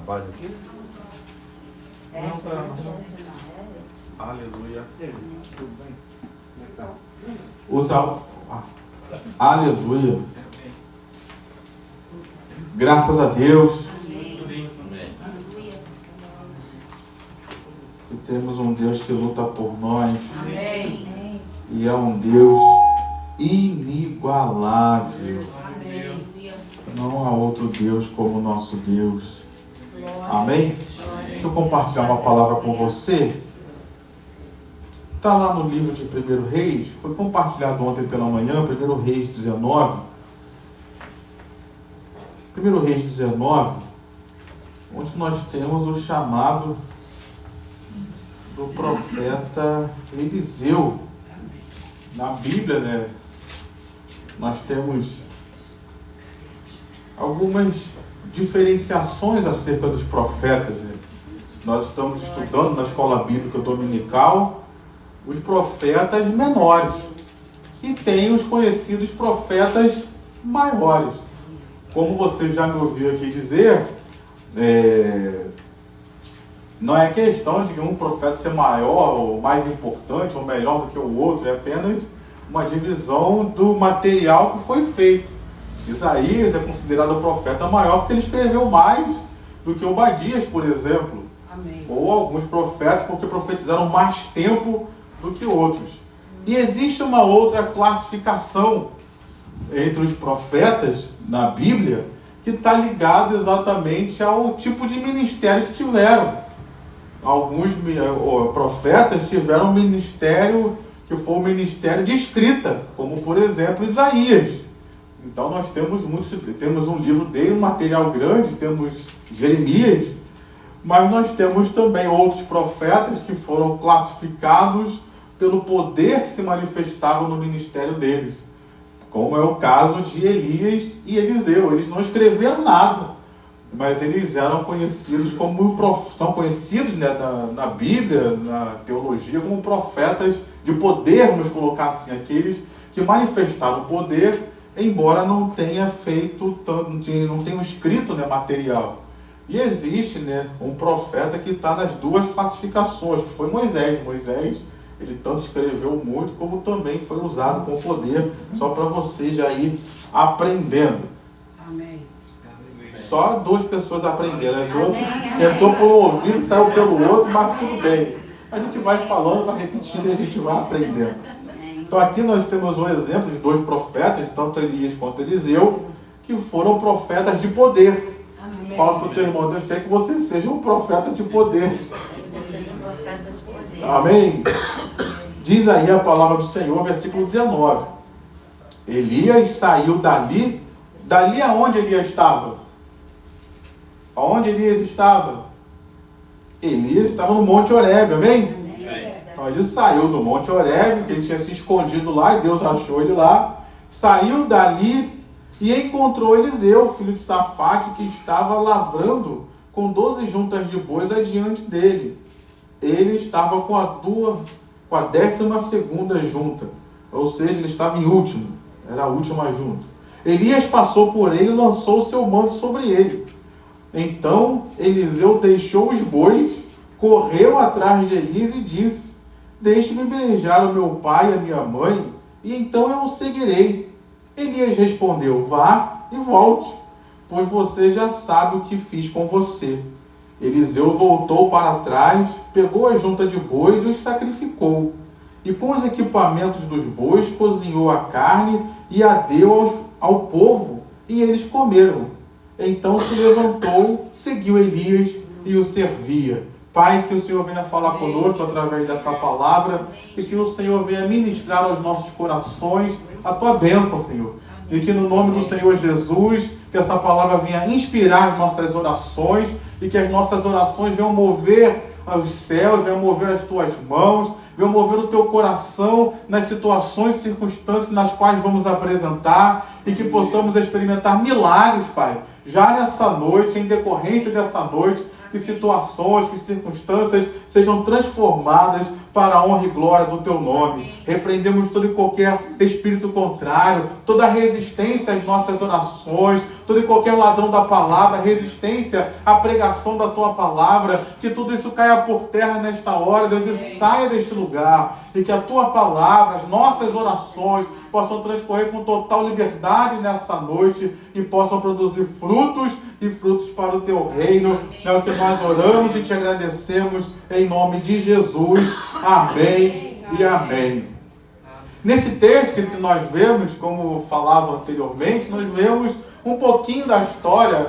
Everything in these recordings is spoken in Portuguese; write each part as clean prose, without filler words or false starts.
base aqui? Não, tá. Aleluia. Tudo bem? Usa. Aleluia. Graças a Deus. Que temos um Deus que luta por nós. Amém. E é um Deus inigualável. Amém. Não há outro Deus como o nosso Deus. Amém? Deixa eu compartilhar uma palavra com você. Está lá no livro de 1 Reis. Foi compartilhado ontem pela manhã, 1 Reis 19. 1 Reis 19, onde nós temos o chamado do profeta Eliseu. Na Bíblia, né, nós temos algumas diferenciações acerca dos profetas. Né? Nós estamos estudando na escola bíblica dominical os profetas menores e tem os conhecidos profetas maiores. Como você já me ouviu aqui dizer, não é questão de um profeta ser maior ou mais importante ou melhor do que o outro, é apenas uma divisão do material que foi feito. Isaías é considerado o profeta maior porque ele escreveu mais do que Obadias, por exemplo. Amém. Ou alguns profetas porque profetizaram mais tempo do que outros. E existe uma outra classificação entre os profetas na Bíblia que está ligado exatamente ao tipo de ministério que tiveram. Alguns profetas tiveram um ministério que foi o ministério de escrita, como por exemplo Isaías. Então nós temos um livro dele, um material grande, temos Jeremias, mas nós temos também outros profetas que foram classificados pelo poder que se manifestava no ministério deles, como é o caso de Elias e Eliseu. Eles não escreveram nada, mas eles eram conhecidos são conhecidos, né, na Bíblia, na teologia, como profetas de poder, vamos colocar assim, aqueles que manifestaram poder, embora não tenha feito não tenham escrito, né, material. E existe, né, um profeta que está nas duas classificações, que foi Moisés. Moisés, ele tanto escreveu muito, como também foi usado com poder, só para você já ir aprendendo. Amém. Só duas pessoas aprenderam, as outras entrou por um ouvido, saiu pelo outro, mas tudo bem. A gente vai falando, vai repetindo e a gente vai aprendendo. Então aqui nós temos um exemplo de dois profetas, tanto Elias quanto Eliseu, que foram profetas de poder. Amém. Fala para o teu irmão, Deus quer que você seja um profeta de poder. Amém? Diz aí a palavra do Senhor, versículo 19. Elias saiu dali aonde Elias estava? Aonde Elias estava? Elias estava no Monte Horebe, amém? Então ele saiu do Monte Horebe, que ele tinha se escondido lá, e Deus achou ele lá. Saiu dali e encontrou Eliseu, filho de Safate, que estava lavrando com 12 juntas de bois adiante dele. Ele estava com a 12ª junta, ou seja, ele estava em último, era a última junta. Elias passou por ele e lançou o seu manto sobre ele. Então Eliseu deixou os bois, correu atrás de Elias e disse: deixe-me beijar o meu pai e a minha mãe, e então eu o seguirei. Elias respondeu: vá e volte, pois você já sabe o que fiz com você. Eliseu voltou para trás, pegou a junta de bois e os sacrificou. E com os equipamentos dos bois cozinhou a carne e a deu ao povo, e eles comeram. Então se levantou, seguiu Elias e o servia. Pai, que o Senhor venha falar conosco através dessa palavra e que o Senhor venha ministrar aos nossos corações a tua bênção, Senhor. E que no nome do Senhor Jesus, que essa palavra venha inspirar as nossas orações e que as nossas orações venham mover os céus, venham mover as tuas mãos, venham mover o teu coração nas situações e circunstâncias nas quais vamos apresentar e que possamos experimentar milagres, Pai, já nessa noite, em decorrência dessa noite, que situações, que circunstâncias sejam transformadas para a honra e glória do teu nome. Repreendemos todo e qualquer espírito contrário, toda resistência às nossas orações, todo e qualquer ladrão da palavra, resistência à pregação da tua palavra, que tudo isso caia por terra nesta hora, Deus, e saia deste lugar, e que a tua palavra, as nossas orações, possam transcorrer com total liberdade nessa noite e possam produzir frutos e frutos para o teu reino. É o que nós oramos e te agradecemos em nome de Jesus. Amém e amém. Nesse texto que nós vemos, como falava anteriormente, nós vemos um pouquinho da história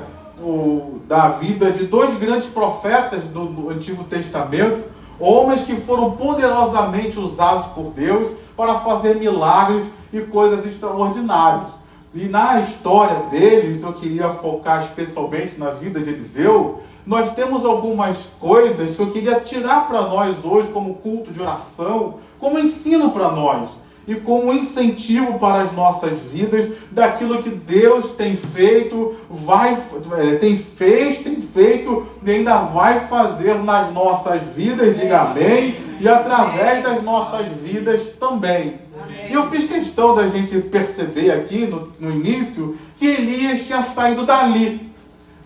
da vida de dois grandes profetas do Antigo Testamento, homens que foram poderosamente usados por Deus para fazer milagres e coisas extraordinárias. E na história deles, eu queria focar especialmente na vida de Eliseu. Nós temos algumas coisas que eu queria tirar para nós hoje como culto de oração, como ensino para nós e como incentivo para as nossas vidas daquilo que Deus tem feito, tem feito e ainda vai fazer nas nossas vidas, diga amém, e através das nossas vidas também. E eu fiz questão da gente perceber aqui no início que Elias tinha saído dali.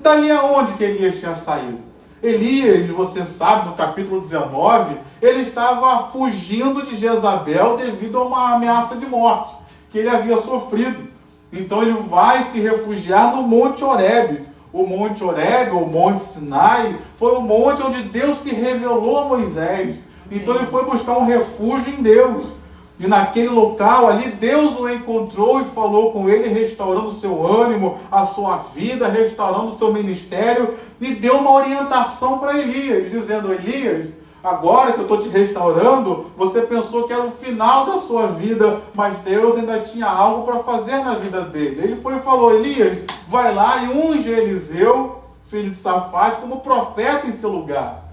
Dali aonde que Elias tinha saído? Elias, você sabe, no capítulo 19, ele estava fugindo de Jezabel devido a uma ameaça de morte que ele havia sofrido. Então ele vai se refugiar no Monte Horebe. O Monte Horebe, ou Monte Sinai, foi o monte onde Deus se revelou a Moisés. Então ele foi buscar um refúgio em Deus. E naquele local ali, Deus o encontrou e falou com ele, restaurando o seu ânimo, a sua vida, restaurando o seu ministério, e deu uma orientação para Elias, dizendo: Elias, agora que eu estou te restaurando, você pensou que era o final da sua vida, mas Deus ainda tinha algo para fazer na vida dele. Ele foi e falou: Elias, vai lá e unge Eliseu, filho de Safate, como profeta em seu lugar.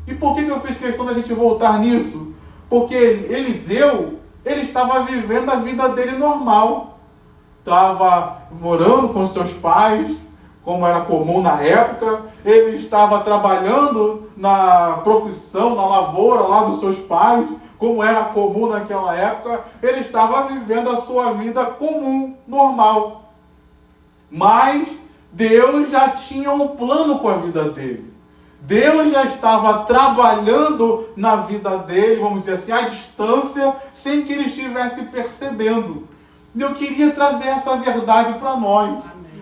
E por que eu fiz questão da gente voltar nisso? Porque Eliseu, ele estava vivendo a vida dele normal. Estava morando com seus pais, como era comum na época. Ele estava trabalhando na profissão, na lavoura lá dos seus pais, como era comum naquela época. Ele estava vivendo a sua vida comum, normal. Mas Deus já tinha um plano com a vida dele. Deus já estava trabalhando na vida dele, vamos dizer assim, à distância, sem que ele estivesse percebendo. E eu queria trazer essa verdade para nós.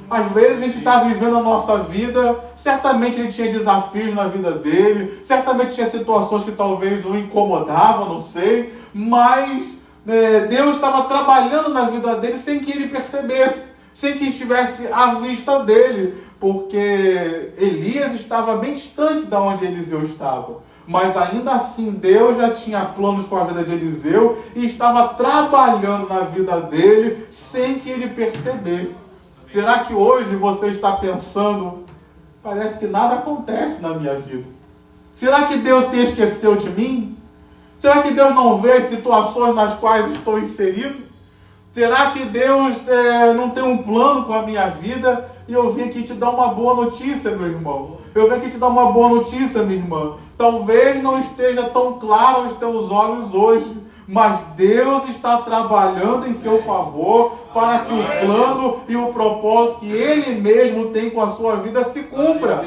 Às vezes a gente está vivendo a nossa vida, certamente ele tinha desafios na vida dele, certamente tinha situações que talvez o incomodavam, não sei, mas Deus estava trabalhando na vida dele sem que ele percebesse, sem que estivesse à vista dele. Porque Elias estava bem distante de onde Eliseu estava. Mas ainda assim, Deus já tinha planos com a vida de Eliseu e estava trabalhando na vida dele sem que ele percebesse. Será que hoje você está pensando: parece que nada acontece na minha vida? Será que Deus se esqueceu de mim? Será que Deus não vê as situações nas quais estou inserido? Será que Deus não tem um plano com a minha vida? E eu vim aqui te dar uma boa notícia, meu irmão. Eu vim aqui te dar uma boa notícia, minha irmã. Talvez não esteja tão claro aos teus olhos hoje, mas Deus está trabalhando em seu favor para que o plano e o propósito que Ele mesmo tem com a sua vida se cumpra.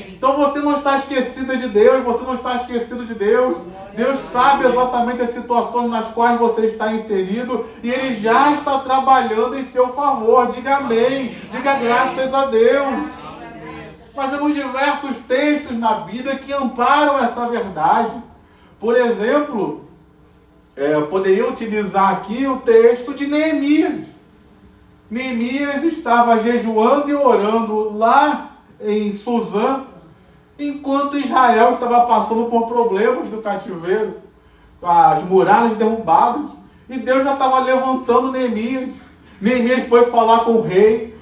Então você não está esquecida de Deus, você não está esquecido de Deus. Deus sabe exatamente as situações nas quais você está inserido e Ele já está trabalhando em seu favor. Diga amém, diga graças a Deus. Nós temos diversos textos na Bíblia que amparam essa verdade. Por exemplo, eu poderia utilizar aqui o texto de Neemias. Neemias estava jejuando e orando lá em Suzã, enquanto Israel estava passando por problemas do cativeiro, as muralhas derrubadas, e Deus já estava levantando Neemias. Neemias foi falar com o rei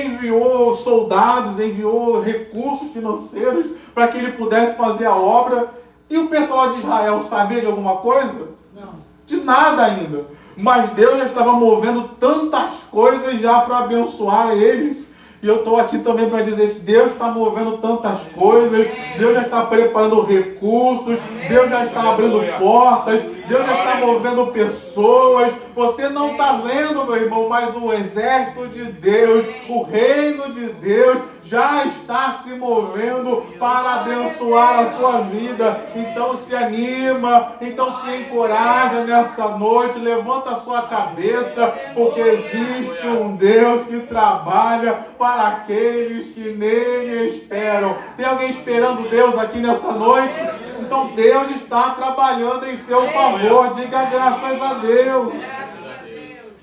enviou soldados, enviou recursos financeiros para que ele pudesse fazer a obra, e o pessoal de Israel sabia de alguma coisa? Não. De nada ainda. Mas Deus já estava movendo tantas coisas já para abençoar eles. E eu estou aqui também para dizer isso. Deus está movendo tantas coisas, Deus já está preparando recursos, Deus já está abrindo portas, Deus já está movendo pessoas. Você não está vendo, meu irmão, mas o exército de Deus, o reino de Deus já está se movendo para abençoar a sua vida. Então se anima, então se encoraja nessa noite, levanta a sua cabeça, porque existe um Deus que trabalha para aqueles que nele esperam. Tem alguém esperando Deus aqui nessa noite? Então Deus está trabalhando em seu favor. Diga graças a Deus.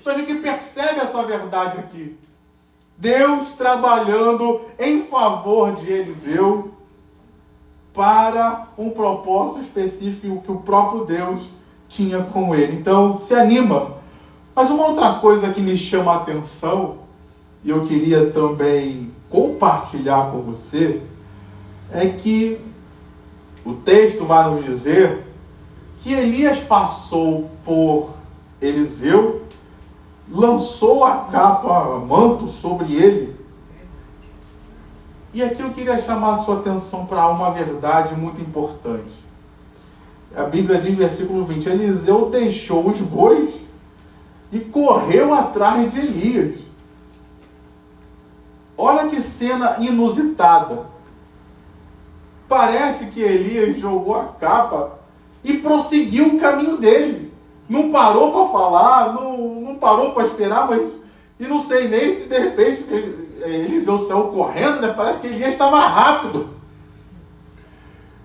Então a gente percebe essa verdade aqui. Deus trabalhando em favor de Eliseu para um propósito específico que o próprio Deus tinha com ele. Então, se anima. Mas uma outra coisa que me chama a atenção, e eu queria também compartilhar com você, é que o texto vai nos dizer que Elias passou por Eliseu, lançou a capa, manto sobre ele. E aqui eu queria chamar a sua atenção para uma verdade muito importante. A Bíblia diz, versículo 20, Eliseu deixou os bois e correu atrás de Elias. Olha que cena inusitada. Parece que Elias jogou a capa e prosseguiu o caminho dele. Não parou para falar, não parou para esperar, mas... E não sei nem se de repente Eliseu saiu correndo, né? Parece que Elias estava rápido.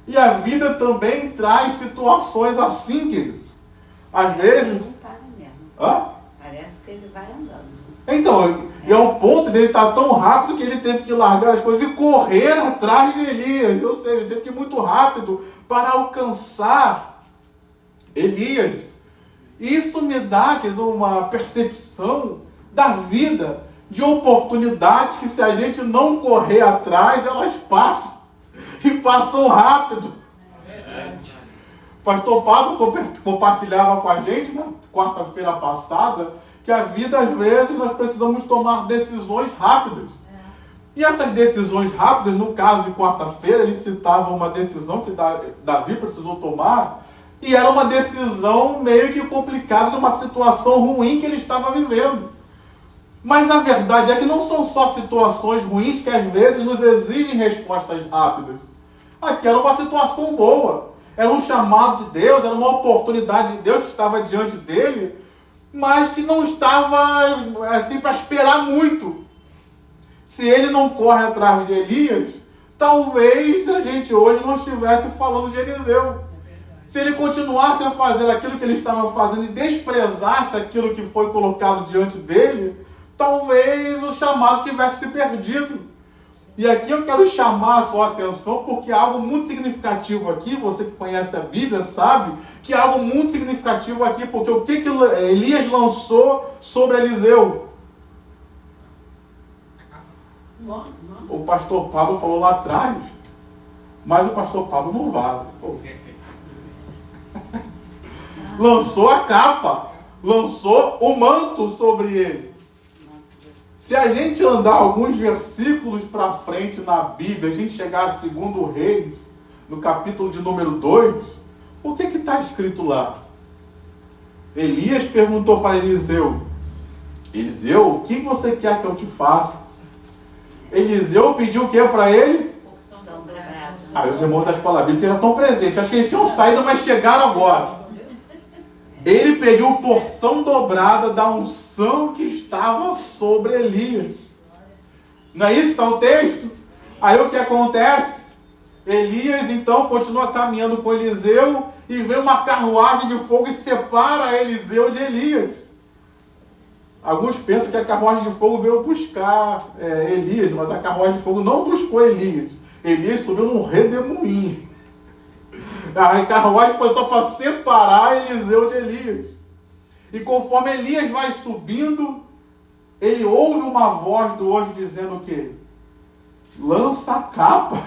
E a vida também traz situações assim, queridos. Às vezes... Não para mesmo. Hã? Parece que ele vai andando. Então, é o ponto dele estar tão rápido que ele teve que largar as coisas e correr atrás de Elias. Ou seja, ele teve que ir muito rápido para alcançar Elias. Isso me dá, quer dizer, uma percepção da vida, de oportunidades que se a gente não correr atrás, elas passam. E passam rápido. Pastor Pablo compartilhava com a gente na quarta-feira passada que a vida, às vezes, nós precisamos tomar decisões rápidas. E essas decisões rápidas, no caso de quarta-feira, ele citava uma decisão que Davi precisou tomar, e era uma decisão meio que complicada, de uma situação ruim que ele estava vivendo. Mas a verdade é que não são só situações ruins que às vezes nos exigem respostas rápidas. Aqui era uma situação boa, era um chamado de Deus, era uma oportunidade de Deus que estava diante dele, mas que não estava assim para esperar muito. Se ele não corre atrás de Elias, talvez a gente hoje não estivesse falando de Eliseu. Se ele continuasse a fazer aquilo que ele estava fazendo e desprezasse aquilo que foi colocado diante dele, talvez o chamado tivesse se perdido. E aqui eu quero chamar a sua atenção, porque há algo muito significativo aqui. Você que conhece a Bíblia sabe que há algo muito significativo aqui, porque o que Elias lançou sobre Eliseu? O pastor Pablo falou lá atrás, mas o pastor Pablo não vale. Lançou a capa, lançou o manto sobre ele. Se a gente andar alguns versículos para frente na Bíblia, a gente chegar a 2 Reis, no capítulo de número 2, o que está escrito lá? Elias perguntou para Eliseu, Eliseu, o que você quer que eu te faça? Eliseu pediu o que para ele? Os irmãos da escola bíblica já estão presentes. Acho que eles tinham saído, mas chegaram agora. Ele pediu porção dobrada da unção que estava sobre Elias. Não é isso que está o texto? Aí o que acontece? Elias então continua caminhando com Eliseu e vem uma carruagem de fogo e separa Eliseu de Elias. Alguns pensam que a carruagem de fogo veio buscar Elias, mas a carruagem de fogo não buscou Elias. Elias subiu num redemoinho. A carruagem foi só para separar Eliseu de Elias. E conforme Elias vai subindo, ele ouve uma voz do anjo dizendo o quê? Lança a capa,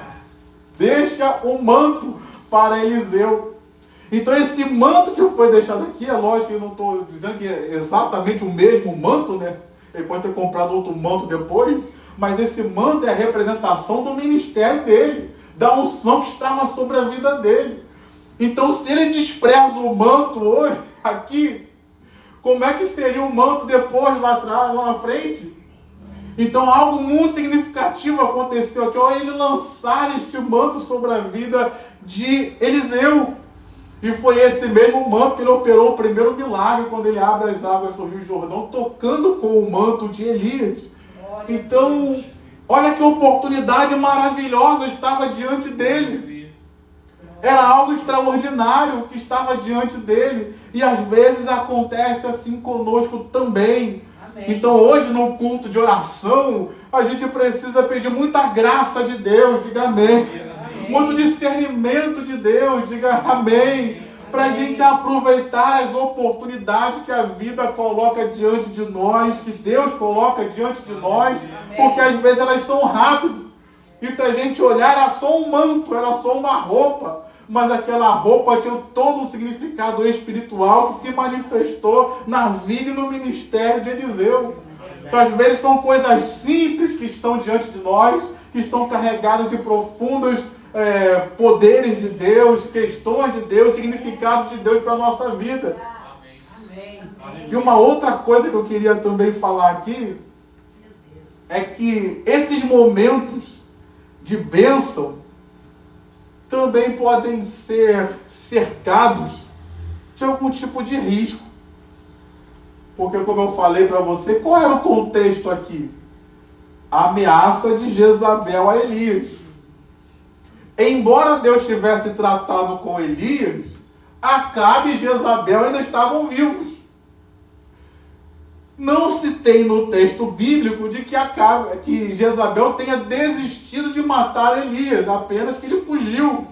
deixa o manto para Eliseu. Então esse manto que foi deixado aqui, é lógico que eu não estou dizendo que é exatamente o mesmo manto, né? Ele pode ter comprado outro manto depois, mas esse manto é a representação do ministério dele, da unção que estava sobre a vida dele. Então, se ele despreza o manto hoje, aqui, como é que seria o manto depois, lá atrás, lá na frente? Então, algo muito significativo aconteceu aqui, ao ele lançar este manto sobre a vida de Eliseu. E foi esse mesmo manto que ele operou o primeiro milagre, quando ele abre as águas do Rio Jordão, tocando com o manto de Elias. Então, olha que oportunidade maravilhosa estava diante dele. Era algo extraordinário que estava diante dele. E às vezes acontece assim conosco também. Amém. Então hoje, no culto de oração, a gente precisa pedir muita graça de Deus, diga amém. Amém. Muito discernimento de Deus, diga amém. Para a gente aproveitar as oportunidades que a vida coloca diante de nós, que Deus coloca diante de nós, porque às vezes elas são rápidas. E se a gente olhar, era só um manto, era só uma roupa. Mas aquela roupa tinha todo um significado espiritual que se manifestou na vida e no ministério de Eliseu. Então, às vezes, são coisas simples que estão diante de nós, que estão carregadas de profundos poderes de Deus, questões de Deus, significados de Deus para a nossa vida. E uma outra coisa que eu queria também falar aqui é que esses momentos de bênção também podem ser cercados de algum tipo de risco. Porque, como eu falei para você, qual era o contexto aqui? A ameaça de Jezabel a Elias. Embora Deus tivesse tratado com Elias, Acabe e Jezabel ainda estavam vivos. Não se tem no texto bíblico de que Jezabel tenha desistido de matar Elias, apenas que ele fugiu.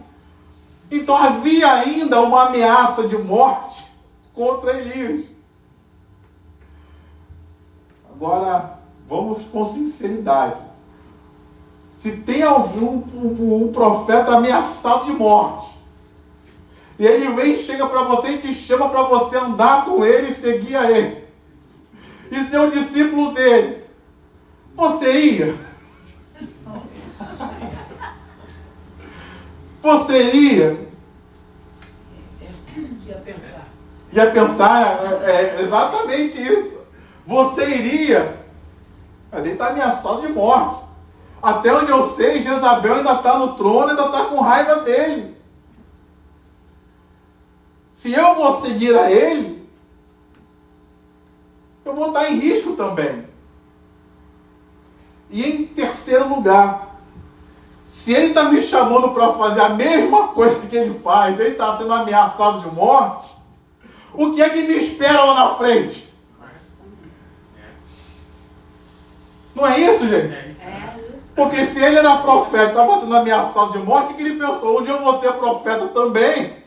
Então havia ainda uma ameaça de morte contra Elias. Agora, vamos com sinceridade. Se tem algum um profeta ameaçado de morte, e ele vem e chega para você e te chama para você andar com ele e seguir a ele, e ser um discípulo dele, você ia? Você iria? Ia pensar, exatamente isso. Você iria? Mas ele está ameaçado de morte. Até onde eu sei, Jezabel ainda está no trono, ainda está com raiva dele. Se eu vou seguir a ele, eu vou estar em risco também. E em terceiro lugar, se ele está me chamando para fazer a mesma coisa que ele faz, ele está sendo ameaçado de morte, o que é que me espera lá na frente? Não é isso, gente? É isso. Porque se ele era profeta, estava sendo ameaçado de morte, que ele pensou, um dia eu vou ser profeta também.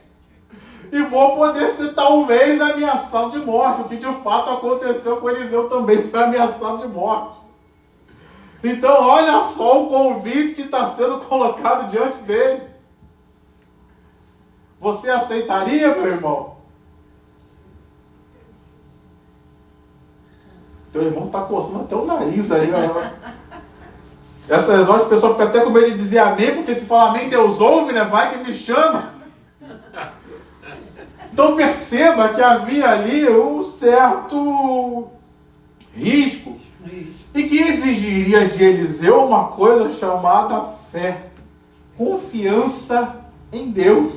E vou poder ser talvez ameaçado de morte. O que de fato aconteceu com Eliseu também, foi ameaçado de morte. Então olha só o convite que está sendo colocado diante dele. Você aceitaria, meu irmão? Teu irmão está coçando até o nariz ali. Essas horas as pessoas ficam até com medo de dizer amém, porque se falar amém, Deus ouve, né? Vai que me chama. Então perceba que havia ali um certo risco. E que exigiria de Eliseu uma coisa chamada fé. Confiança em Deus.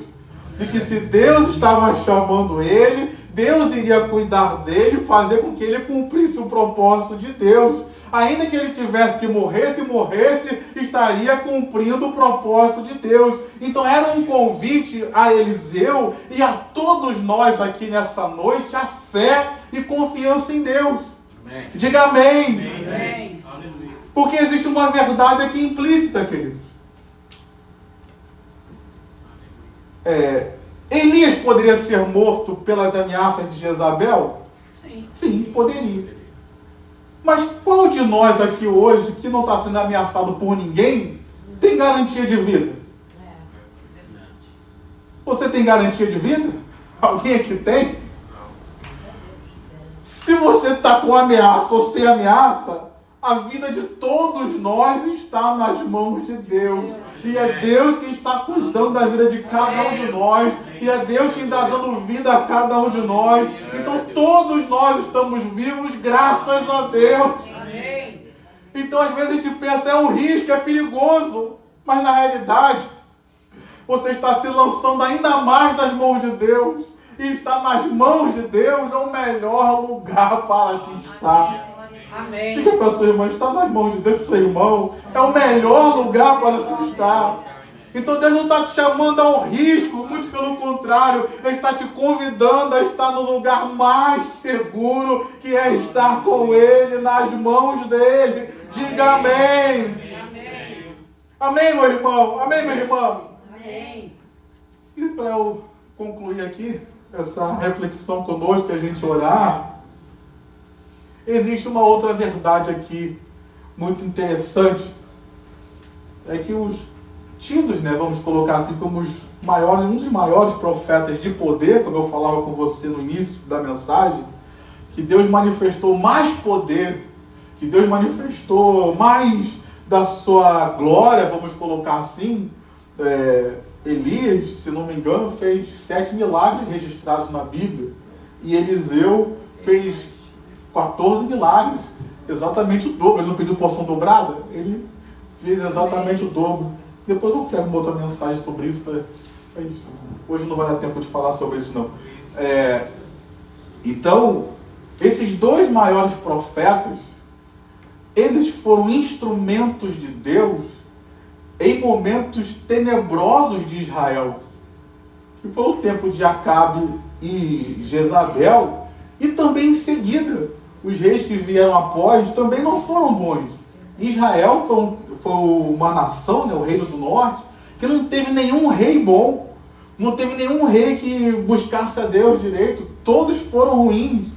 De que se Deus estava chamando ele, Deus iria cuidar dele, fazer com que ele cumprisse o propósito de Deus. Ainda que ele tivesse que morrer, se morresse, estaria cumprindo o propósito de Deus. Então era um convite a Eliseu e a todos nós aqui nessa noite, a fé e confiança em Deus. Amém. Diga amém. Amém. Porque existe uma verdade aqui implícita, queridos. Elias poderia ser morto pelas ameaças de Jezabel? Sim. Sim, poderia. Mas qual de nós aqui hoje, que não está sendo ameaçado por ninguém, tem garantia de vida? Você tem garantia de vida? Alguém aqui tem? Se você está com ameaça ou sem ameaça, A vida de todos nós está nas mãos de Deus. E é Deus quem está cuidando da vida de cada um de nós. E é Deus quem está dando vida a cada um de nós. Então todos nós estamos vivos graças a Deus. Então às vezes a gente pensa, é um risco, é perigoso. Mas na realidade, você está se lançando ainda mais nas mãos de Deus. E estar nas mãos de Deus é o melhor lugar para se estar. Amém. Diga para a sua irmã, está nas mãos de Deus, seu irmão. É o melhor lugar para se estar. Então Deus não está te chamando ao risco, muito pelo contrário. Ele está te convidando a estar no lugar mais seguro, que é estar com Ele, nas mãos dEle. Diga amém. Amém. Amém, meu irmão. Amém, minha irmã. Amém. E para eu concluir aqui essa reflexão conosco, que a gente orar, existe uma outra verdade aqui, muito interessante. É que os tidos, vamos colocar assim, como os maiores, um dos maiores profetas de poder, como eu falava com você no início da mensagem, que Deus manifestou mais poder, que Deus manifestou mais da sua glória, vamos colocar assim. Elias, se não me engano, fez 7 milagres registrados na Bíblia, e Eliseu fez 14 milagres, exatamente o dobro. Ele não pediu porção dobrada, ele fez exatamente o dobro. Depois eu quero uma outra mensagem sobre isso, hoje não vai dar tempo de falar sobre isso não. Então, esses dois maiores profetas, eles foram instrumentos de Deus em momentos tenebrosos de Israel, que foi o tempo de Acabe e Jezabel, e também em seguida, os reis que vieram após também não foram bons. Israel foi uma nação, o reino do norte, que não teve nenhum rei bom, não teve nenhum rei que buscasse a Deus direito, todos foram ruins.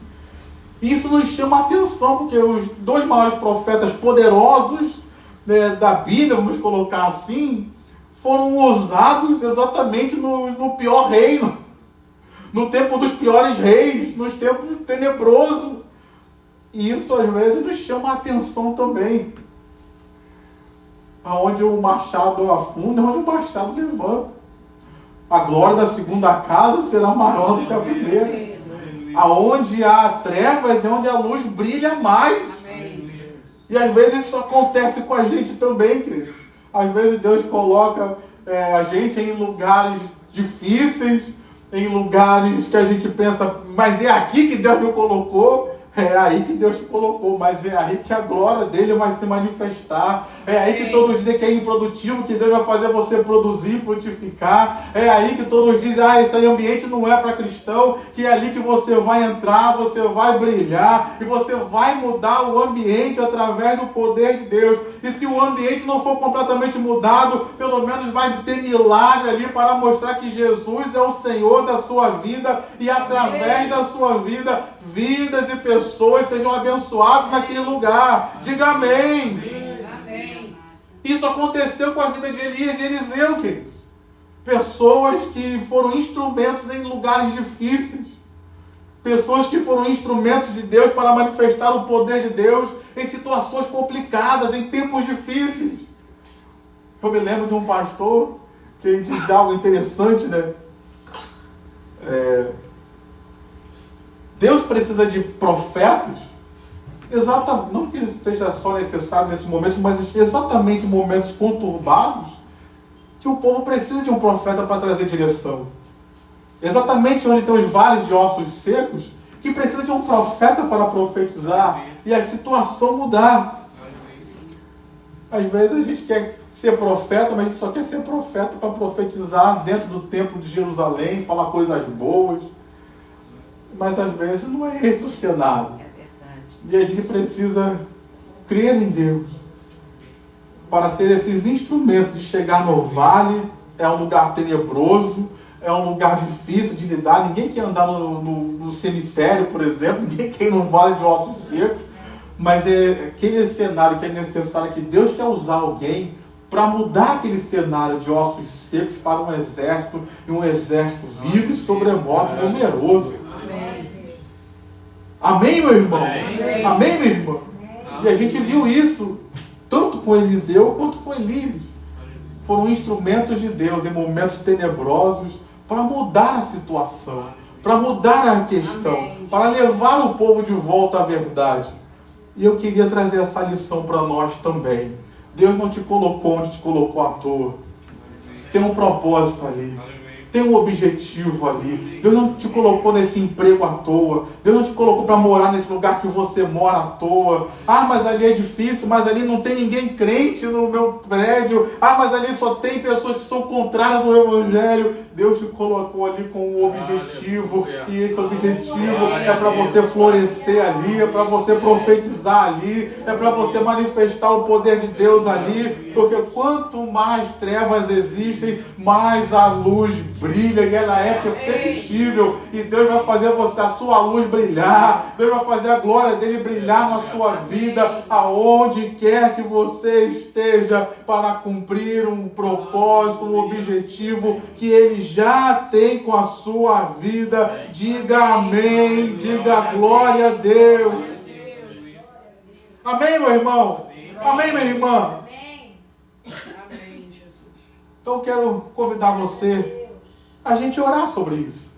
E isso nos chama a atenção, porque os dois maiores profetas poderosos da Bíblia, vamos colocar assim, foram usados exatamente no pior reino, no tempo dos piores reis, nos tempos tenebrosos. E isso às vezes nos chama a atenção também. Aonde o machado afunda, onde o machado levanta. A glória da segunda casa será maior do que a primeira. Aonde há trevas é onde a luz brilha mais. E às vezes isso acontece com a gente também, querido. Às vezes Deus coloca a gente em lugares difíceis, em lugares que a gente pensa, mas é aqui que Deus me colocou. É aí que Deus te colocou, mas é aí que a glória dele vai se manifestar. É aí que todos dizem que é improdutivo, que Deus vai fazer você produzir, frutificar. É aí que todos dizem, esse ambiente não é para cristão, que é ali que você vai entrar, você vai brilhar, e você vai mudar o ambiente através do poder de Deus. E se o ambiente não for completamente mudado, pelo menos vai ter milagre ali para mostrar que Jesus é o Senhor da sua vida, e através da sua vida, vidas e pessoas sejam abençoadas naquele lugar. Diga amém. Amém. Isso aconteceu com a vida de Elias e Eliseu, queridos. Pessoas que foram instrumentos em lugares difíceis. Pessoas que foram instrumentos de Deus para manifestar o poder de Deus em situações complicadas, em tempos difíceis. Eu me lembro de um pastor que ele diz algo interessante, Deus precisa de profetas, exatamente, não que seja só necessário nesses momentos, mas exatamente em momentos conturbados, que o povo precisa de um profeta para trazer direção. Exatamente onde tem os vales de ossos secos, que precisa de um profeta para profetizar e a situação mudar. Às vezes a gente quer ser profeta, mas a gente só quer ser profeta para profetizar dentro do templo de Jerusalém, falar coisas boas. Mas às vezes não é esse o cenário. É verdade. E a gente precisa crer em Deus para ser esses instrumentos de chegar no vale. É um lugar tenebroso, é um lugar difícil de lidar. Ninguém quer andar no cemitério, por exemplo, ninguém quer ir num vale de ossos secos. Mas é aquele cenário que é necessário, que Deus quer usar alguém para mudar aquele cenário de ossos secos para um exército, e um exército vivo e sobremodo, numeroso. Amém, meu irmão? Amém. Amém, minha irmã? E a gente viu isso tanto com Eliseu quanto com Elias. Foram instrumentos de Deus em momentos tenebrosos para mudar a situação, para mudar a questão, Amém. para levar o povo de volta à verdade. E eu queria trazer essa lição para nós também. Deus não te colocou onde te colocou à toa. Tem um propósito ali. Tem um objetivo ali. Deus não te colocou nesse emprego à toa. Deus não te colocou para morar nesse lugar que você mora à toa. Ah, mas ali é difícil, mas ali não tem ninguém crente no meu prédio. Ah, mas ali só tem pessoas que são contrárias ao Evangelho. Deus te colocou ali com um objetivo. E esse objetivo é para você florescer ali, é para você profetizar ali, é para você manifestar o poder de Deus ali. Porque quanto mais trevas existem, mais a luz brilha, e ela é perceptível, e Deus vai fazer a sua luz brilhar, Deus vai fazer a glória dele brilhar na sua vida, aonde quer que você esteja, para cumprir um propósito, um objetivo que ele já tem com a sua vida. Diga amém, diga glória a Deus. Amém, meu irmão? Amém, minha irmã? Amém, Jesus. Então eu quero convidar você a gente orar sobre isso.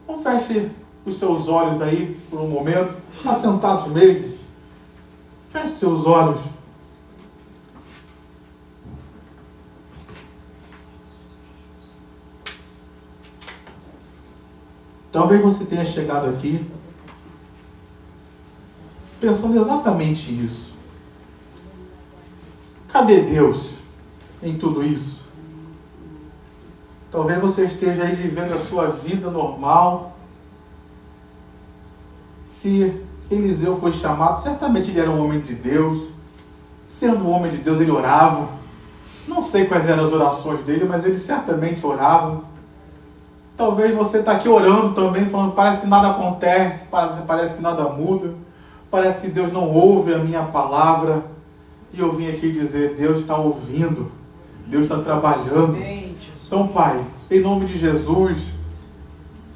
Não feche os seus olhos aí por um momento, assentados mesmo. Feche seus olhos. Talvez você tenha chegado aqui pensando exatamente isso. Cadê Deus em tudo isso? Talvez você esteja aí vivendo a sua vida normal. Se Eliseu foi chamado, certamente ele era um homem de Deus. Sendo um homem de Deus, ele orava. Não sei quais eram as orações dele, mas ele certamente orava. Talvez você está aqui orando também, falando, parece que nada acontece, parece que nada muda, parece que Deus não ouve a minha palavra. E eu vim aqui dizer, Deus está ouvindo, Deus está trabalhando. Amém, Jesus. Então, Pai, em nome de Jesus,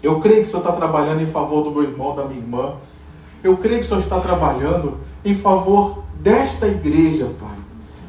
eu creio que o Senhor está trabalhando em favor do meu irmão, da minha irmã. Eu creio que o Senhor está trabalhando em favor desta igreja, Pai.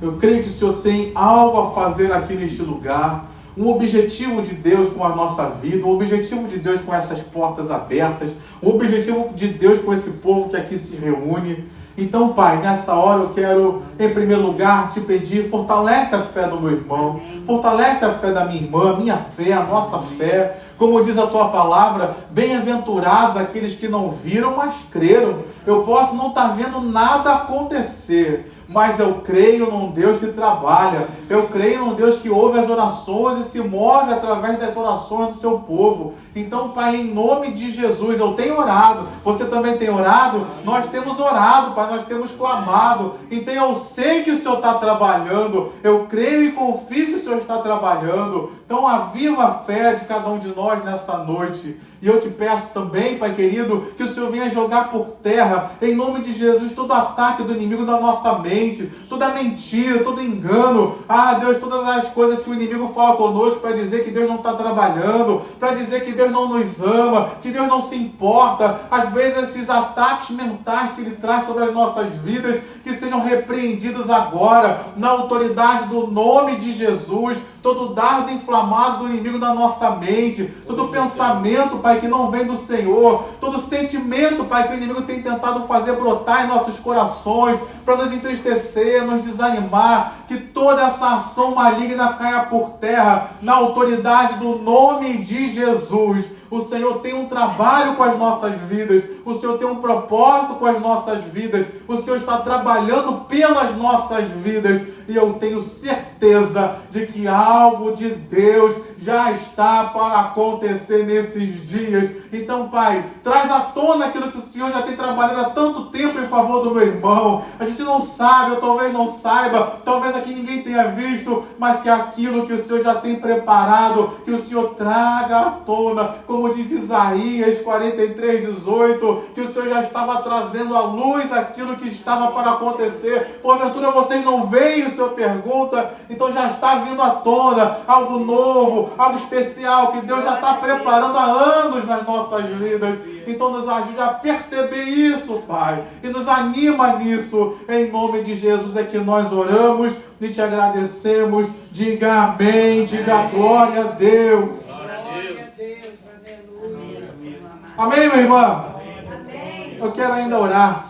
Eu creio que o Senhor tem algo a fazer aqui neste lugar. Um objetivo de Deus com a nossa vida, um objetivo de Deus com essas portas abertas, um objetivo de Deus com esse povo que aqui se reúne. Então, Pai, nessa hora eu quero, em primeiro lugar, te pedir, fortalece a fé do meu irmão, fortalece a fé da minha irmã, a minha fé, a nossa fé. Como diz a tua palavra, bem-aventurados aqueles que não viram, mas creram. Eu posso não estar vendo nada acontecer, mas eu creio num Deus que trabalha. Eu creio num Deus que ouve as orações e se move através das orações do seu povo. Então, Pai, em nome de Jesus, eu tenho orado. Você também tem orado? Nós temos orado, Pai, nós temos clamado. Então, eu sei que o Senhor está trabalhando. Eu creio e confio que o Senhor está trabalhando. Então, aviva a fé de cada um de nós nessa noite. E eu te peço também, Pai querido, que o Senhor venha jogar por terra, em nome de Jesus, todo ataque do inimigo da nossa mente, toda mentira, todo engano. Ah, Deus, todas as coisas que o inimigo fala conosco para dizer que Deus não está trabalhando, para dizer que Deus não nos ama, que Deus não se importa. Às vezes esses ataques mentais que Ele traz sobre as nossas vidas, que sejam repreendidos agora, na autoridade do nome de Jesus. Todo dardo inflamado do inimigo da nossa mente, todo pensamento, Pai, que não vem do Senhor, todo sentimento, Pai, que o inimigo tem tentado fazer brotar em nossos corações, para nos entristecer, nos desanimar, que toda essa ação maligna caia por terra, na autoridade do nome de Jesus. O Senhor tem um trabalho com as nossas vidas, o Senhor tem um propósito com as nossas vidas, o Senhor está trabalhando pelas nossas vidas, e eu tenho certeza de que algo de Deus já está para acontecer nesses dias. Então, Pai, traz à tona aquilo que o Senhor já tem trabalhado há tanto tempo em favor do meu irmão. A gente não sabe, ou talvez não saiba, talvez aqui ninguém tenha visto, mas que aquilo que o Senhor já tem preparado, que o Senhor traga à tona, como diz Isaías 43:18, dizendo que o Senhor já estava trazendo à luz aquilo que estava para acontecer. Porventura vocês não veem, o Senhor pergunta, então já está vindo à tona algo novo, algo especial, que Deus já está preparando há anos nas nossas vidas. Então nos ajude a perceber isso, Pai, e nos anima nisso. Em nome de Jesus é que nós oramos e te agradecemos. Diga amém, diga glória a Deus. Glória a Deus, aleluia. Amém, minha irmã? Amém. Eu quero ainda orar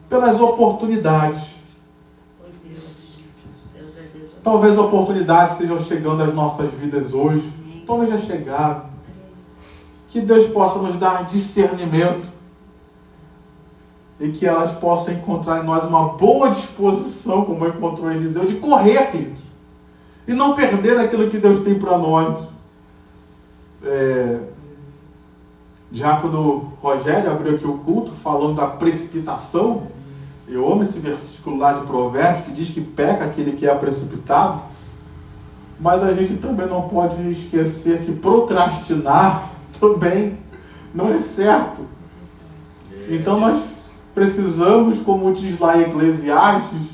pelas oportunidades. Oh, Deus. Deus é Deus. Talvez oportunidades estejam chegando às nossas vidas hoje. Talvez já chegaram. Que Deus possa nos dar discernimento e que elas possam encontrar em nós uma boa disposição, como encontrou Eliseu, de correr, queridos, e não perder aquilo que Deus tem para nós. Diácono Rogério abriu aqui o culto falando da precipitação. Eu amo esse versículo lá de Provérbios que diz que peca aquele que é precipitado, mas a gente também não pode esquecer que procrastinar também não é certo. Então nós precisamos, como diz lá em Eclesiastes,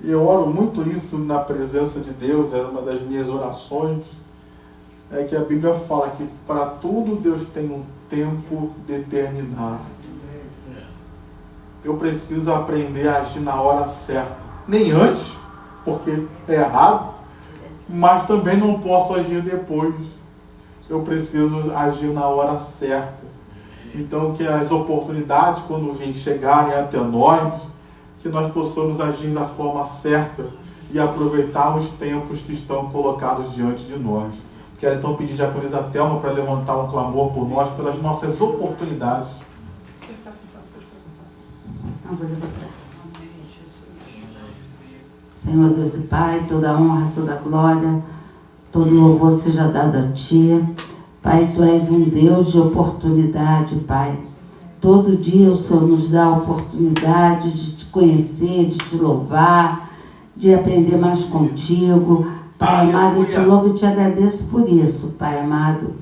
e eu oro muito isso na presença de Deus, é uma das minhas orações, é que a Bíblia fala que para tudo Deus tem um tempo determinado. Eu preciso aprender a agir na hora certa. Nem antes, porque é errado, mas também não posso agir depois. Eu preciso agir na hora certa. Então, que as oportunidades, quando chegarem até nós, que nós possamos agir da forma certa e aproveitar os tempos que estão colocados diante de nós. Quero então pedir a diaconisa Thelma para levantar um clamor por nós, pelas nossas oportunidades. Senhor Deus e Pai, toda honra, toda glória, todo louvor seja dado a Ti. Pai, Tu és um Deus de oportunidade, Pai. Todo dia o Senhor nos dá a oportunidade de Te conhecer, de Te louvar, de aprender mais contigo. Pai amado, eu Te louvo e Te agradeço por isso, Pai amado.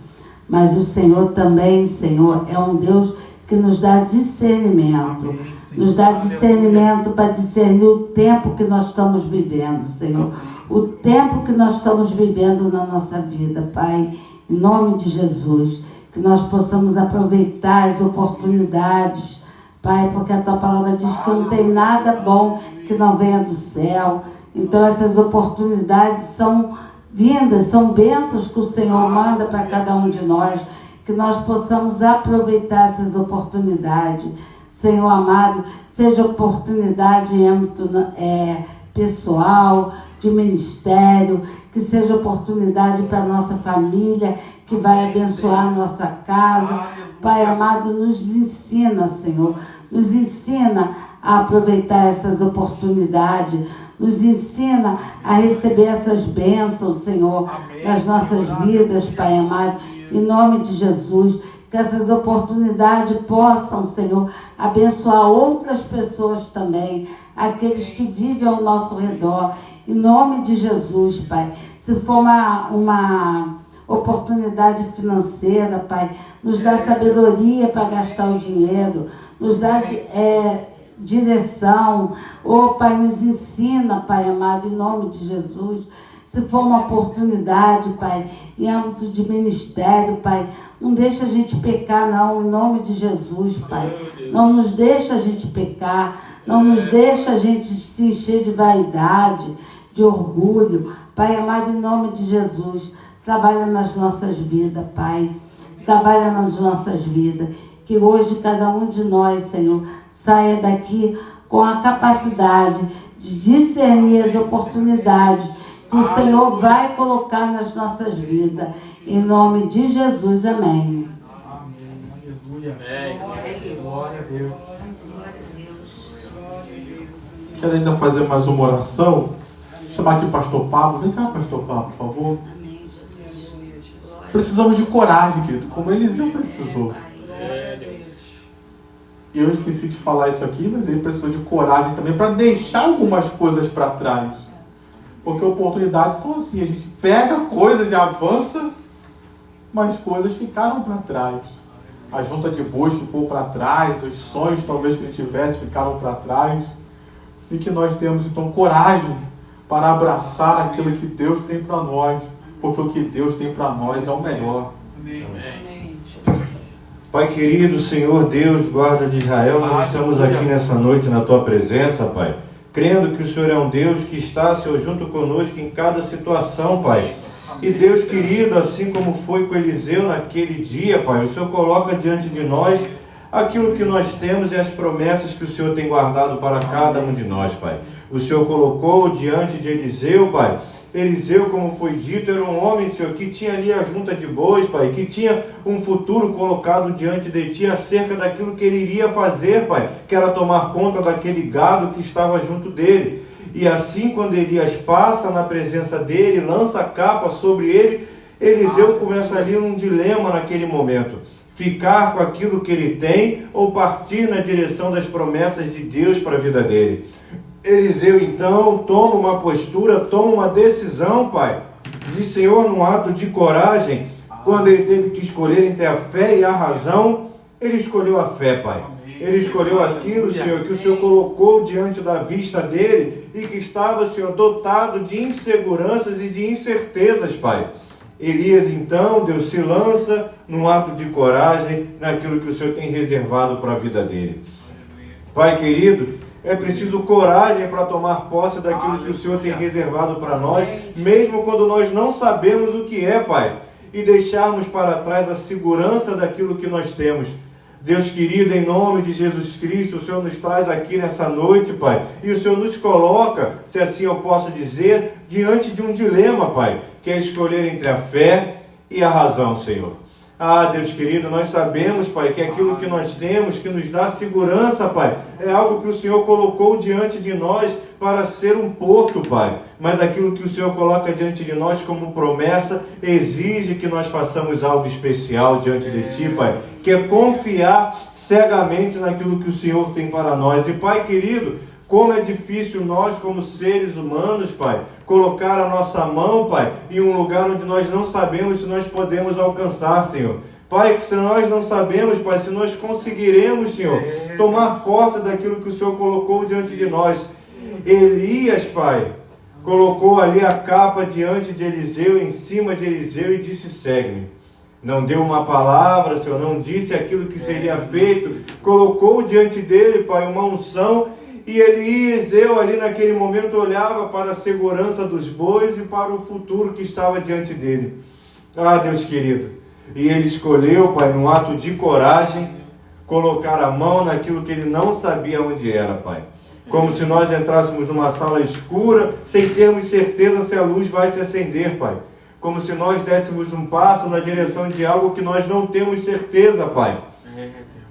Mas o Senhor também, Senhor, é um Deus que nos dá discernimento. Nos dá discernimento para discernir o tempo que nós estamos vivendo, Senhor. O tempo que nós estamos vivendo na nossa vida, Pai. Em nome de Jesus. Que nós possamos aproveitar as oportunidades, Pai, porque a Tua palavra diz que não tem nada bom que não venha do céu. Então essas oportunidades são vindas, são bênçãos que o Senhor manda para cada um de nós. Que nós possamos aproveitar essas oportunidades. Senhor amado, seja oportunidade em âmbito pessoal, de ministério, que seja oportunidade para a nossa família, que vai abençoar a nossa casa. Pai amado, nos ensina, Senhor, nos ensina a aproveitar essas oportunidades, nos ensina a receber essas bênçãos, Senhor, nas nossas vidas, Pai amado, em nome de Jesus. Que essas oportunidades possam, Senhor, abençoar outras pessoas também, aqueles que vivem ao nosso redor, em nome de Jesus, Pai. Se for uma oportunidade financeira, Pai, nos dá sabedoria para gastar o dinheiro, nos dá direção, Pai, nos ensina, Pai amado, em nome de Jesus. Se for uma oportunidade, Pai, em âmbito de ministério, Pai, não deixa a gente pecar, não, em nome de Jesus, Pai. Não nos deixa a gente pecar, não nos deixa a gente se encher de vaidade, de orgulho. Pai amado, em nome de Jesus, trabalha nas nossas vidas, Pai. Trabalha nas nossas vidas. Que hoje cada um de nós, Senhor, saia daqui com a capacidade de discernir as oportunidades que o Senhor vai colocar nas nossas vidas. Em nome de Jesus, amém. Amém. Aleluia. Glória a Deus. Quero ainda fazer mais uma oração. Chamar aqui o pastor Pablo. Vem cá, pastor Pablo, por favor. Precisamos de coragem, querido, como Eliseu precisou. Eu esqueci de falar isso aqui, mas ele precisou de coragem também para deixar algumas coisas para trás. Porque oportunidades são assim, a gente pega coisas e avança, mas coisas ficaram para trás. a junta de bois ficou para trás, os sonhos talvez que ele tivesse ficaram para trás, e que nós temos então coragem para abraçar aquilo que Deus tem para nós, porque o que Deus tem para nós é o melhor. Amém. Pai querido, Senhor Deus, guarda de Israel, nós estamos aqui nessa noite na Tua presença, Pai, crendo que o Senhor é um Deus que está, Senhor, junto conosco em cada situação, Pai. E Deus querido, assim como foi com Eliseu naquele dia, Pai, o Senhor coloca diante de nós aquilo que nós temos e as promessas que o Senhor tem guardado para cada um de nós, Pai. O Senhor colocou diante de Eliseu, Pai. Eliseu, como foi dito, era um homem, Senhor, que tinha ali a junta de bois, Pai, que tinha um futuro colocado diante de Ti acerca daquilo que ele iria fazer, Pai, que era tomar conta daquele gado que estava junto dele. E assim, quando Elias passa na presença dele, lança a capa sobre ele, Eliseu começa ali num dilema naquele momento. Ficar com aquilo que ele tem ou partir na direção das promessas de Deus para a vida dele. Eliseu, então, toma uma postura, toma uma decisão, Pai, de Senhor, num ato de coragem, quando ele teve que escolher entre a fé e a razão, ele escolheu a fé, Pai. Ele escolheu aquilo, Senhor, que o Senhor colocou diante da vista dele e que estava, Senhor, dotado de inseguranças e de incertezas, Pai. Elias, então, Deus se lança num ato de coragem naquilo que o Senhor tem reservado para a vida dele. Pai querido, é preciso coragem para tomar posse daquilo que o Senhor tem reservado para nós, mesmo quando nós não sabemos o que é, Pai, e deixarmos para trás a segurança daquilo que nós temos. Deus querido, em nome de Jesus Cristo, o Senhor nos traz aqui nessa noite, Pai, e o Senhor nos coloca, se assim eu posso dizer, diante de um dilema, Pai, que é escolher entre a fé e a razão, Senhor. Ah, Deus querido, nós sabemos, Pai, que aquilo que nós temos, que nos dá segurança, Pai, é algo que o Senhor colocou diante de nós para ser um porto, Pai. Mas aquilo que o Senhor coloca diante de nós como promessa, exige que nós façamos algo especial diante de Ti, Pai, que é confiar cegamente naquilo que o Senhor tem para nós. E, Pai querido, como é difícil nós, como seres humanos, Pai, colocar a nossa mão, Pai, em um lugar onde nós não sabemos se nós podemos alcançar, Senhor. Pai, que se nós não sabemos, Pai, se nós conseguiremos, Senhor, tomar posse daquilo que o Senhor colocou diante de nós. Elias, Pai, colocou ali a capa diante de Eliseu, em cima de Eliseu, e disse: segue-me. Não deu uma palavra, Senhor, não disse aquilo que seria feito. Colocou diante dele, Pai, uma unção. E Eliseu ali naquele momento olhava para a segurança dos bois e para o futuro que estava diante dele. Ah, Deus querido. E ele escolheu, Pai, num ato de coragem, colocar a mão naquilo que ele não sabia onde era, Pai. Como se nós entrássemos numa sala escura, sem termos certeza se a luz vai se acender, Pai. Como se nós dessemos um passo na direção de algo que nós não temos certeza, Pai.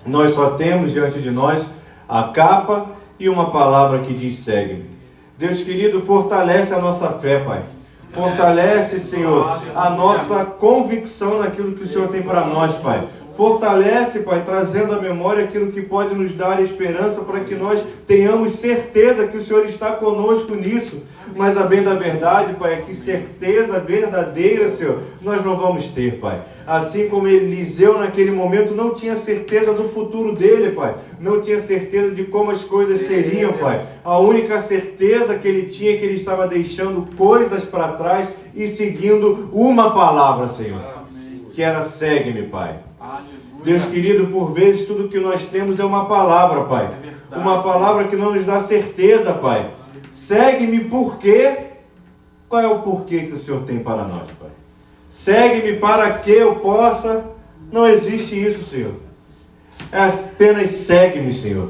Nós só temos diante de nós a capa e uma palavra que diz: segue-me. Deus querido, fortalece a nossa fé, Pai. Fortalece, Senhor, a nossa convicção naquilo que o Senhor tem para nós, Pai. Fortalece, Pai, trazendo à memória aquilo que pode nos dar esperança para que nós tenhamos certeza que o Senhor está conosco nisso. Mas a bem da verdade, Pai, é que certeza verdadeira, Senhor, nós não vamos ter, Pai. Assim como Eliseu naquele momento não tinha certeza do futuro dele, Pai. Não tinha certeza de como as coisas seriam, Pai. A única certeza que ele tinha é que ele estava deixando coisas para trás e seguindo uma palavra, Senhor. Que era: segue-me, Pai. Deus querido, por vezes tudo que nós temos é uma palavra, Pai. Uma palavra que não nos dá certeza, Pai. Segue-me por quê? Qual é o porquê que o Senhor tem para nós, Pai? Segue-me para que eu possa. Não existe isso, Senhor. É apenas segue-me, Senhor.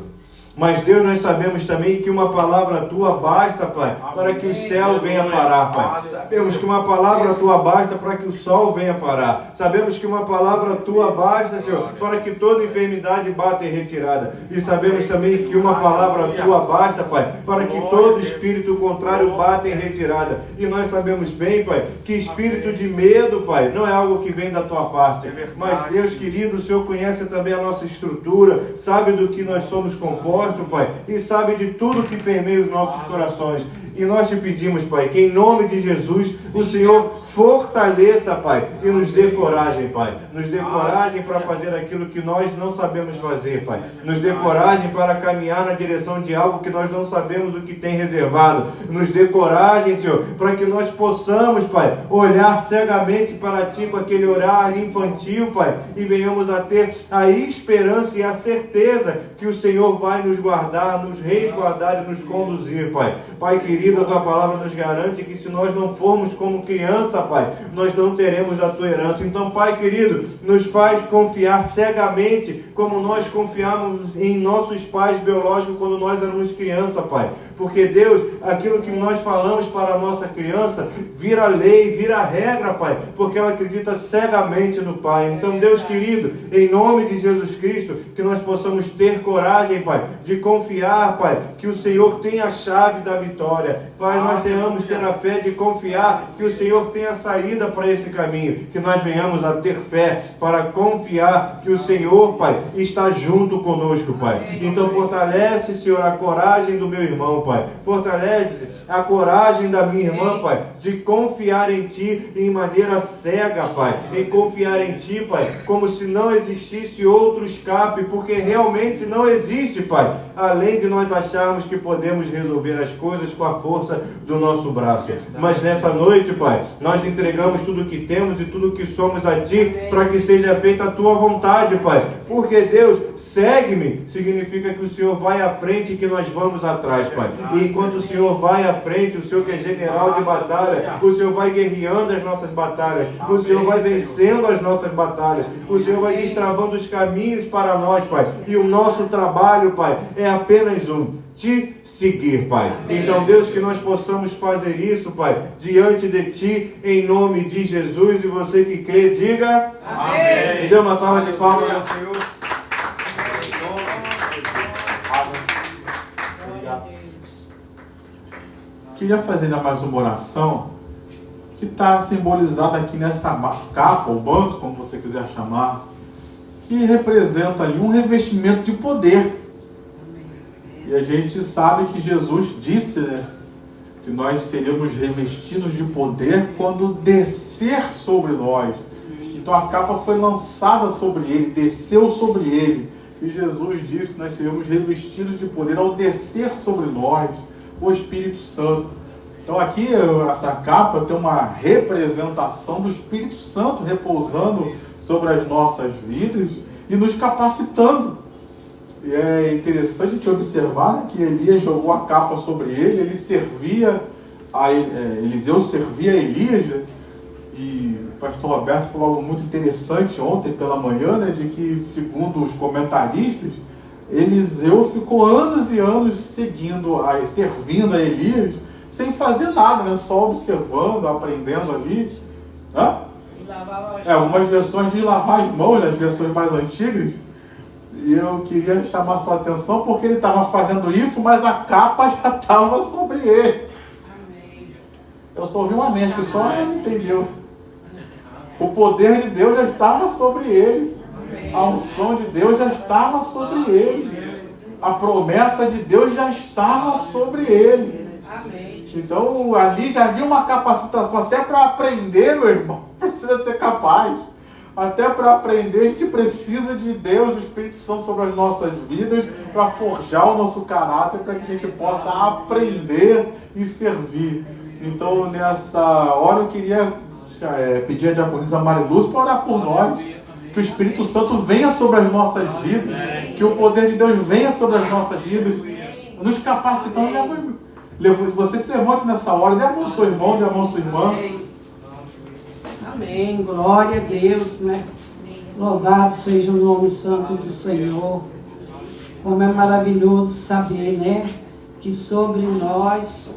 Mas Deus, nós sabemos também que uma palavra Tua basta, Pai, para que o céu venha parar, Pai. Sabemos que uma palavra Tua basta para que o sol venha parar. Sabemos que uma palavra Tua basta, Senhor, para que toda enfermidade bata em retirada. E sabemos também que uma palavra Tua basta, Pai, para que todo espírito contrário bata em retirada. E nós sabemos bem, Pai, que espírito de medo, Pai, não é algo que vem da Tua parte. Mas Deus querido, o Senhor conhece também a nossa estrutura, sabe do que nós somos compostos, Pai, e sabe de tudo que permeia os nossos corações. E nós te pedimos, Pai, que em nome de Jesus o Senhor fortaleça, Pai, e nos dê coragem, Pai. Nos dê coragem para fazer aquilo que nós não sabemos fazer, Pai. Nos dê coragem para caminhar na direção de algo que nós não sabemos o que tem reservado. Nos dê coragem, Senhor, para que nós possamos, Pai, olhar cegamente para Ti com aquele olhar infantil, Pai, e venhamos a ter a esperança e a certeza que o Senhor vai nos guardar, nos resguardar e nos conduzir, Pai. Pai querido, a Tua palavra nos garante que se nós não formos como criança, Pai, nós não teremos a Tua herança. Então, Pai querido, nos faz confiar cegamente como nós confiávamos em nossos pais biológicos quando nós éramos criança, Pai. Porque, Deus, aquilo que nós falamos para a nossa criança vira lei, vira regra, Pai, porque ela acredita cegamente no Pai. Então, Deus querido, em nome de Jesus Cristo, que nós possamos ter coragem, Pai, de confiar, Pai, que o Senhor tem a chave da vitória. Pai, nós tenhamos ter a fé de confiar que o Senhor tem a saída para esse caminho, que nós venhamos a ter fé para confiar que o Senhor, Pai, está junto conosco, Pai. Então, fortalece, Senhor, a coragem do meu irmão, Pai. Fortalece a coragem da minha irmã, Pai, de confiar em Ti em maneira cega, Pai. Em confiar em Ti, Pai, como se não existisse outro escape, porque realmente não existe, Pai, além de nós acharmos que podemos resolver as coisas com a força do nosso braço. Mas nessa noite, Pai, nós entregamos tudo o que temos e tudo o que somos a Ti, para que seja feita a Tua vontade, Pai. Porque, Deus, segue-me significa que o Senhor vai à frente e que nós vamos atrás, Pai. E enquanto o Senhor vai à frente, o Senhor que é general de batalha, o Senhor vai guerreando as nossas batalhas, o Senhor vai vencendo as nossas batalhas, o Senhor vai destravando os caminhos para nós, Pai. E o nosso trabalho, Pai, é apenas um: Te seguir, Pai. Então, Deus, que nós possamos fazer isso, Pai, diante de Ti, em nome de Jesus. E você que crê, diga amém. Me dê uma salva de palmas ao Senhor. Queria fazer ainda mais uma oração que está simbolizada aqui nessa capa, ou manto, como você quiser chamar, que representa ali um revestimento de poder. E a gente sabe que Jesus disse, né, que nós seríamos revestidos de poder quando descer sobre nós. Então a capa foi lançada sobre ele, desceu sobre ele. E Jesus disse que nós seríamos revestidos de poder ao descer sobre nós o Espírito Santo. Então aqui essa capa tem uma representação do Espírito Santo repousando sobre as nossas vidas e nos capacitando. E é interessante a gente observar, né, que Elias jogou a capa sobre ele, ele servia Eliseu servia a Elias, né? E o pastor Roberto falou algo muito interessante ontem pela manhã, né, de que, segundo os comentaristas, Eliseu ficou anos e anos servindo a Elias, sem fazer nada, né? Só observando, aprendendo ali. Algumas versões de lavar as mãos, né? As versões mais antigas. E eu queria chamar sua atenção porque ele estava fazendo isso, mas a capa já estava sobre ele. Amém. Eu só ouvi um amém, que só não entendeu. O poder de Deus já estava sobre ele. A unção de Deus já estava sobre ele. A promessa de Deus já estava sobre ele. Então ali já havia uma capacitação até para aprender, meu irmão. Precisa ser capaz. Até para aprender, a gente precisa de Deus, do Espírito Santo sobre as nossas vidas, para forjar o nosso caráter, para que a gente possa aprender e servir. Então, nessa hora, eu queria pedir a diaconisa Mariluz para orar por nós, que o Espírito Santo venha sobre as nossas vidas, que o poder de Deus venha sobre as nossas vidas, nos capacitando. Você se levante nessa hora, dê a mão ao seu irmão, dê a mão à sua irmã. Amém, glória a Deus, né? Louvado seja o nome santo do Senhor. Como é maravilhoso saber, né? Que sobre nós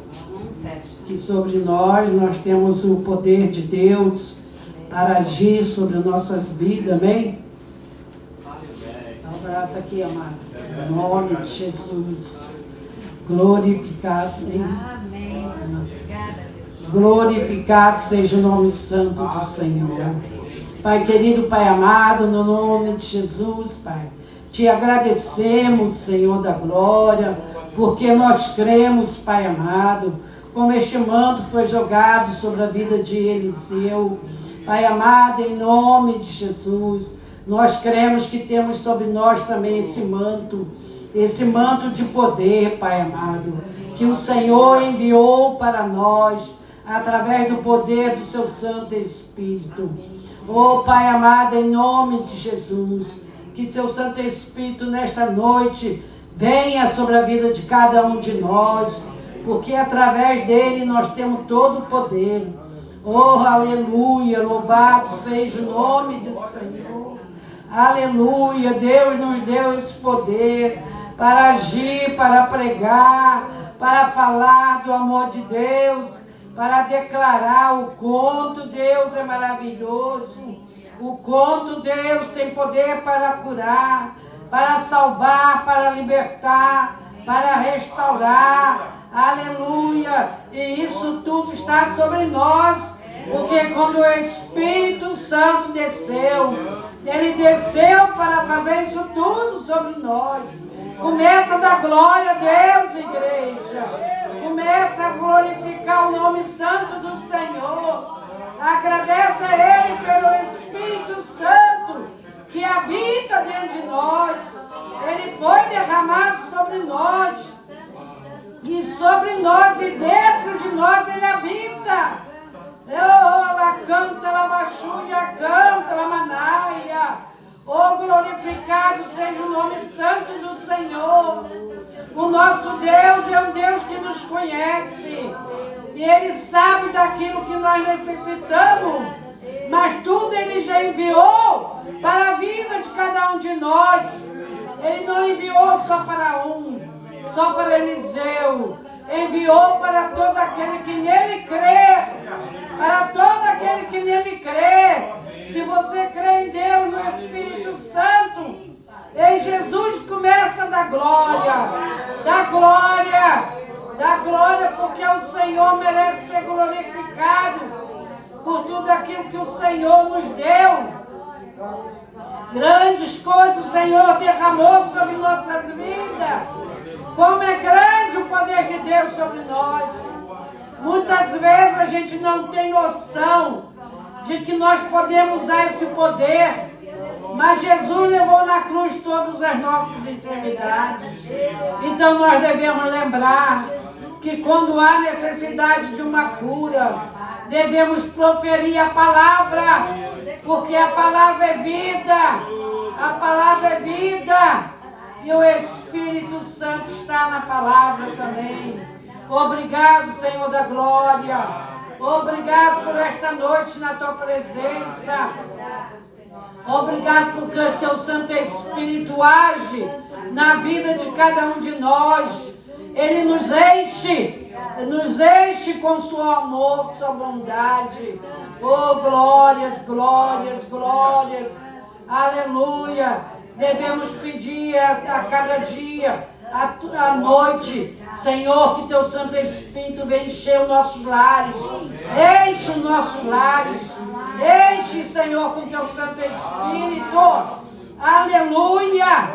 nós temos o poder de Deus para agir sobre nossas vidas, amém? Dá um abraço aqui, amado. Em nome de Jesus. Glorificado, amém. Glorificado seja o nome santo do Senhor. Pai querido, Pai amado, no nome de Jesus, Pai, te agradecemos, Senhor da glória, porque nós cremos, Pai amado, como este manto foi jogado sobre a vida de Eliseu. Pai amado, em nome de Jesus, nós cremos que temos sobre nós também esse manto de poder, Pai amado, que o Senhor enviou para nós, através do poder do seu Santo Espírito. Oh, Pai amado, em nome de Jesus, que seu Santo Espírito nesta noite venha sobre a vida de cada um de nós, porque através dele nós temos todo o poder. Oh, aleluia, louvado seja o nome do Senhor. Aleluia, Deus nos deu esse poder para agir, para pregar, para falar do amor de Deus, para declarar o conto. Deus é maravilhoso. O conto, Deus tem poder para curar, para salvar, para libertar, para restaurar. Aleluia! E isso tudo está sobre nós, porque quando o Espírito Santo desceu, ele desceu para fazer isso tudo sobre nós. Começa a dar glória a Deus, igreja. Começa a glorificar o nome santo do Senhor. Agradece a Ele pelo Espírito Santo que habita dentro de nós. Ele foi derramado sobre nós. E sobre nós e dentro de nós Ele habita. Ela canta, ela baixuia, canta, ela manaia. Oh, glorificado seja o nome santo do Senhor. O nosso Deus é um Deus que nos conhece. E Ele sabe daquilo que nós necessitamos. Mas tudo Ele já enviou para a vida de cada um de nós. Ele não enviou só para um, só para Eliseu. Enviou para todo aquele que nele crê. Para todo aquele que nele crê. Se você crê em Deus, no Espírito Santo, em Jesus começa a dar glória. Dá glória. Dá glória porque o Senhor merece ser glorificado por tudo aquilo que o Senhor nos deu. Grandes coisas o Senhor derramou sobre nossas vidas. Como é grande o poder de Deus sobre nós. Muitas vezes a gente não tem noção de que nós podemos usar esse poder. Mas Jesus levou na cruz todas as nossas enfermidades. Então nós devemos lembrar que quando há necessidade de uma cura, devemos proferir a palavra, porque a palavra é vida. A palavra é vida. E o Espírito Santo está na palavra também. Obrigado, Senhor da glória. Obrigado por esta noite na tua presença. Obrigado porque o teu Santo Espírito age na vida de cada um de nós. Ele nos enche com seu amor, sua bondade. Oh, glórias, glórias, glórias. Aleluia. Devemos pedir a cada dia, à noite, Senhor, que teu Santo Espírito venha encher os nossos lares. Enche os nossos lares. Enche, Senhor, com teu Santo Espírito. Aleluia.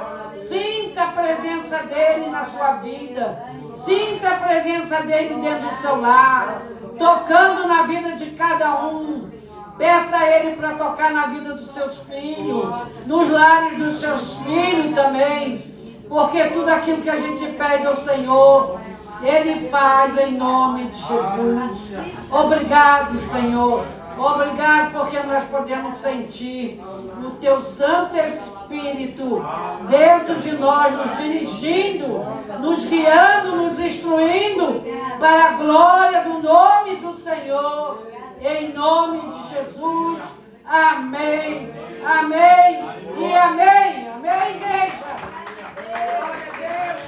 Sinta a presença dele na sua vida. Sinta a presença dele dentro do seu lar. Tocando na vida de cada um. Peça a Ele para tocar na vida dos seus filhos. Nos lares dos seus filhos também. Porque tudo aquilo que a gente pede ao Senhor, Ele faz em nome de Jesus. Obrigado, Senhor. Obrigado porque nós podemos sentir o teu Santo Espírito dentro de nós, nos dirigindo, nos guiando, nos instruindo para a glória do nome do Senhor. Em nome de Jesus. Amém. Amém e amém. Amém, igreja. Glória a Deus.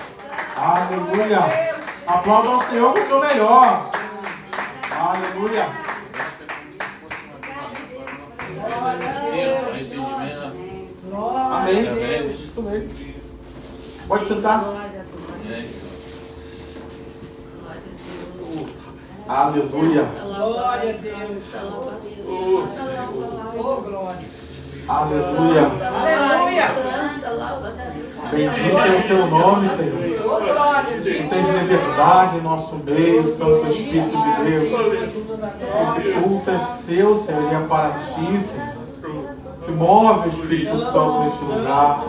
Aleluia. Aplauda ao Senhor com o seu melhor. Aleluia. Amém. Isso mesmo. Pode sentar. Aleluia. Glória a Deus. Oh, glória. Aleluia. Aleluia. Bendito é o teu nome, Senhor. Tem liberdade em nosso meio, Santo Espírito de Deus. Esse culto é seu, Senhor, ele é para ti, Senhor. Se move, Espírito Santo, neste lugar.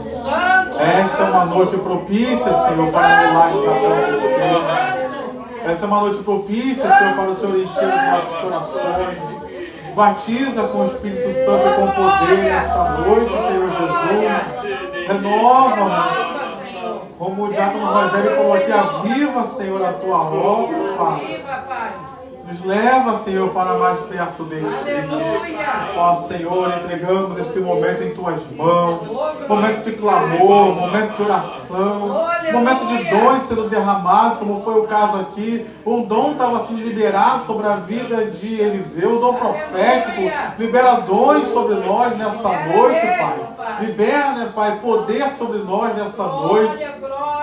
Esta é uma noite propícia, Senhor, para milagres acontecer. Esta é uma noite propícia, Senhor, para o Senhor encher os nossos corações. Batiza com o Espírito Santo e com poder nessa noite, Senhor Jesus. Renova-nos. Como o diácono Rogério falou aqui, aviva, Senhor, a tua obra, Pai. Nos leva, Senhor, para mais perto de ti. Ó Senhor, entregamos esse momento em tuas mãos. Momento de clamor, momento de oração, momento de dons sendo derramados, como foi o caso aqui. Um dom estava sendo liberado sobre a vida de Eliseu, um dom profético. Libera dons sobre nós nessa noite, Pai. Libera, né, Pai, poder sobre nós nessa noite.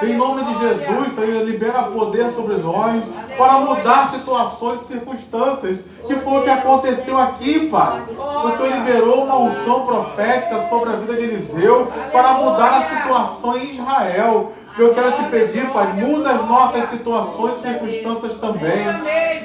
Em nome de Jesus, Senhor, libera poder sobre nós para mudar situações e circunstâncias, que foi o que aconteceu aqui, Pai. O Senhor liberou uma unção profética sobre a vida de Eliseu para mudar a situação em Israel. Eu quero te pedir, Pai, muda as nossas situações e circunstâncias também.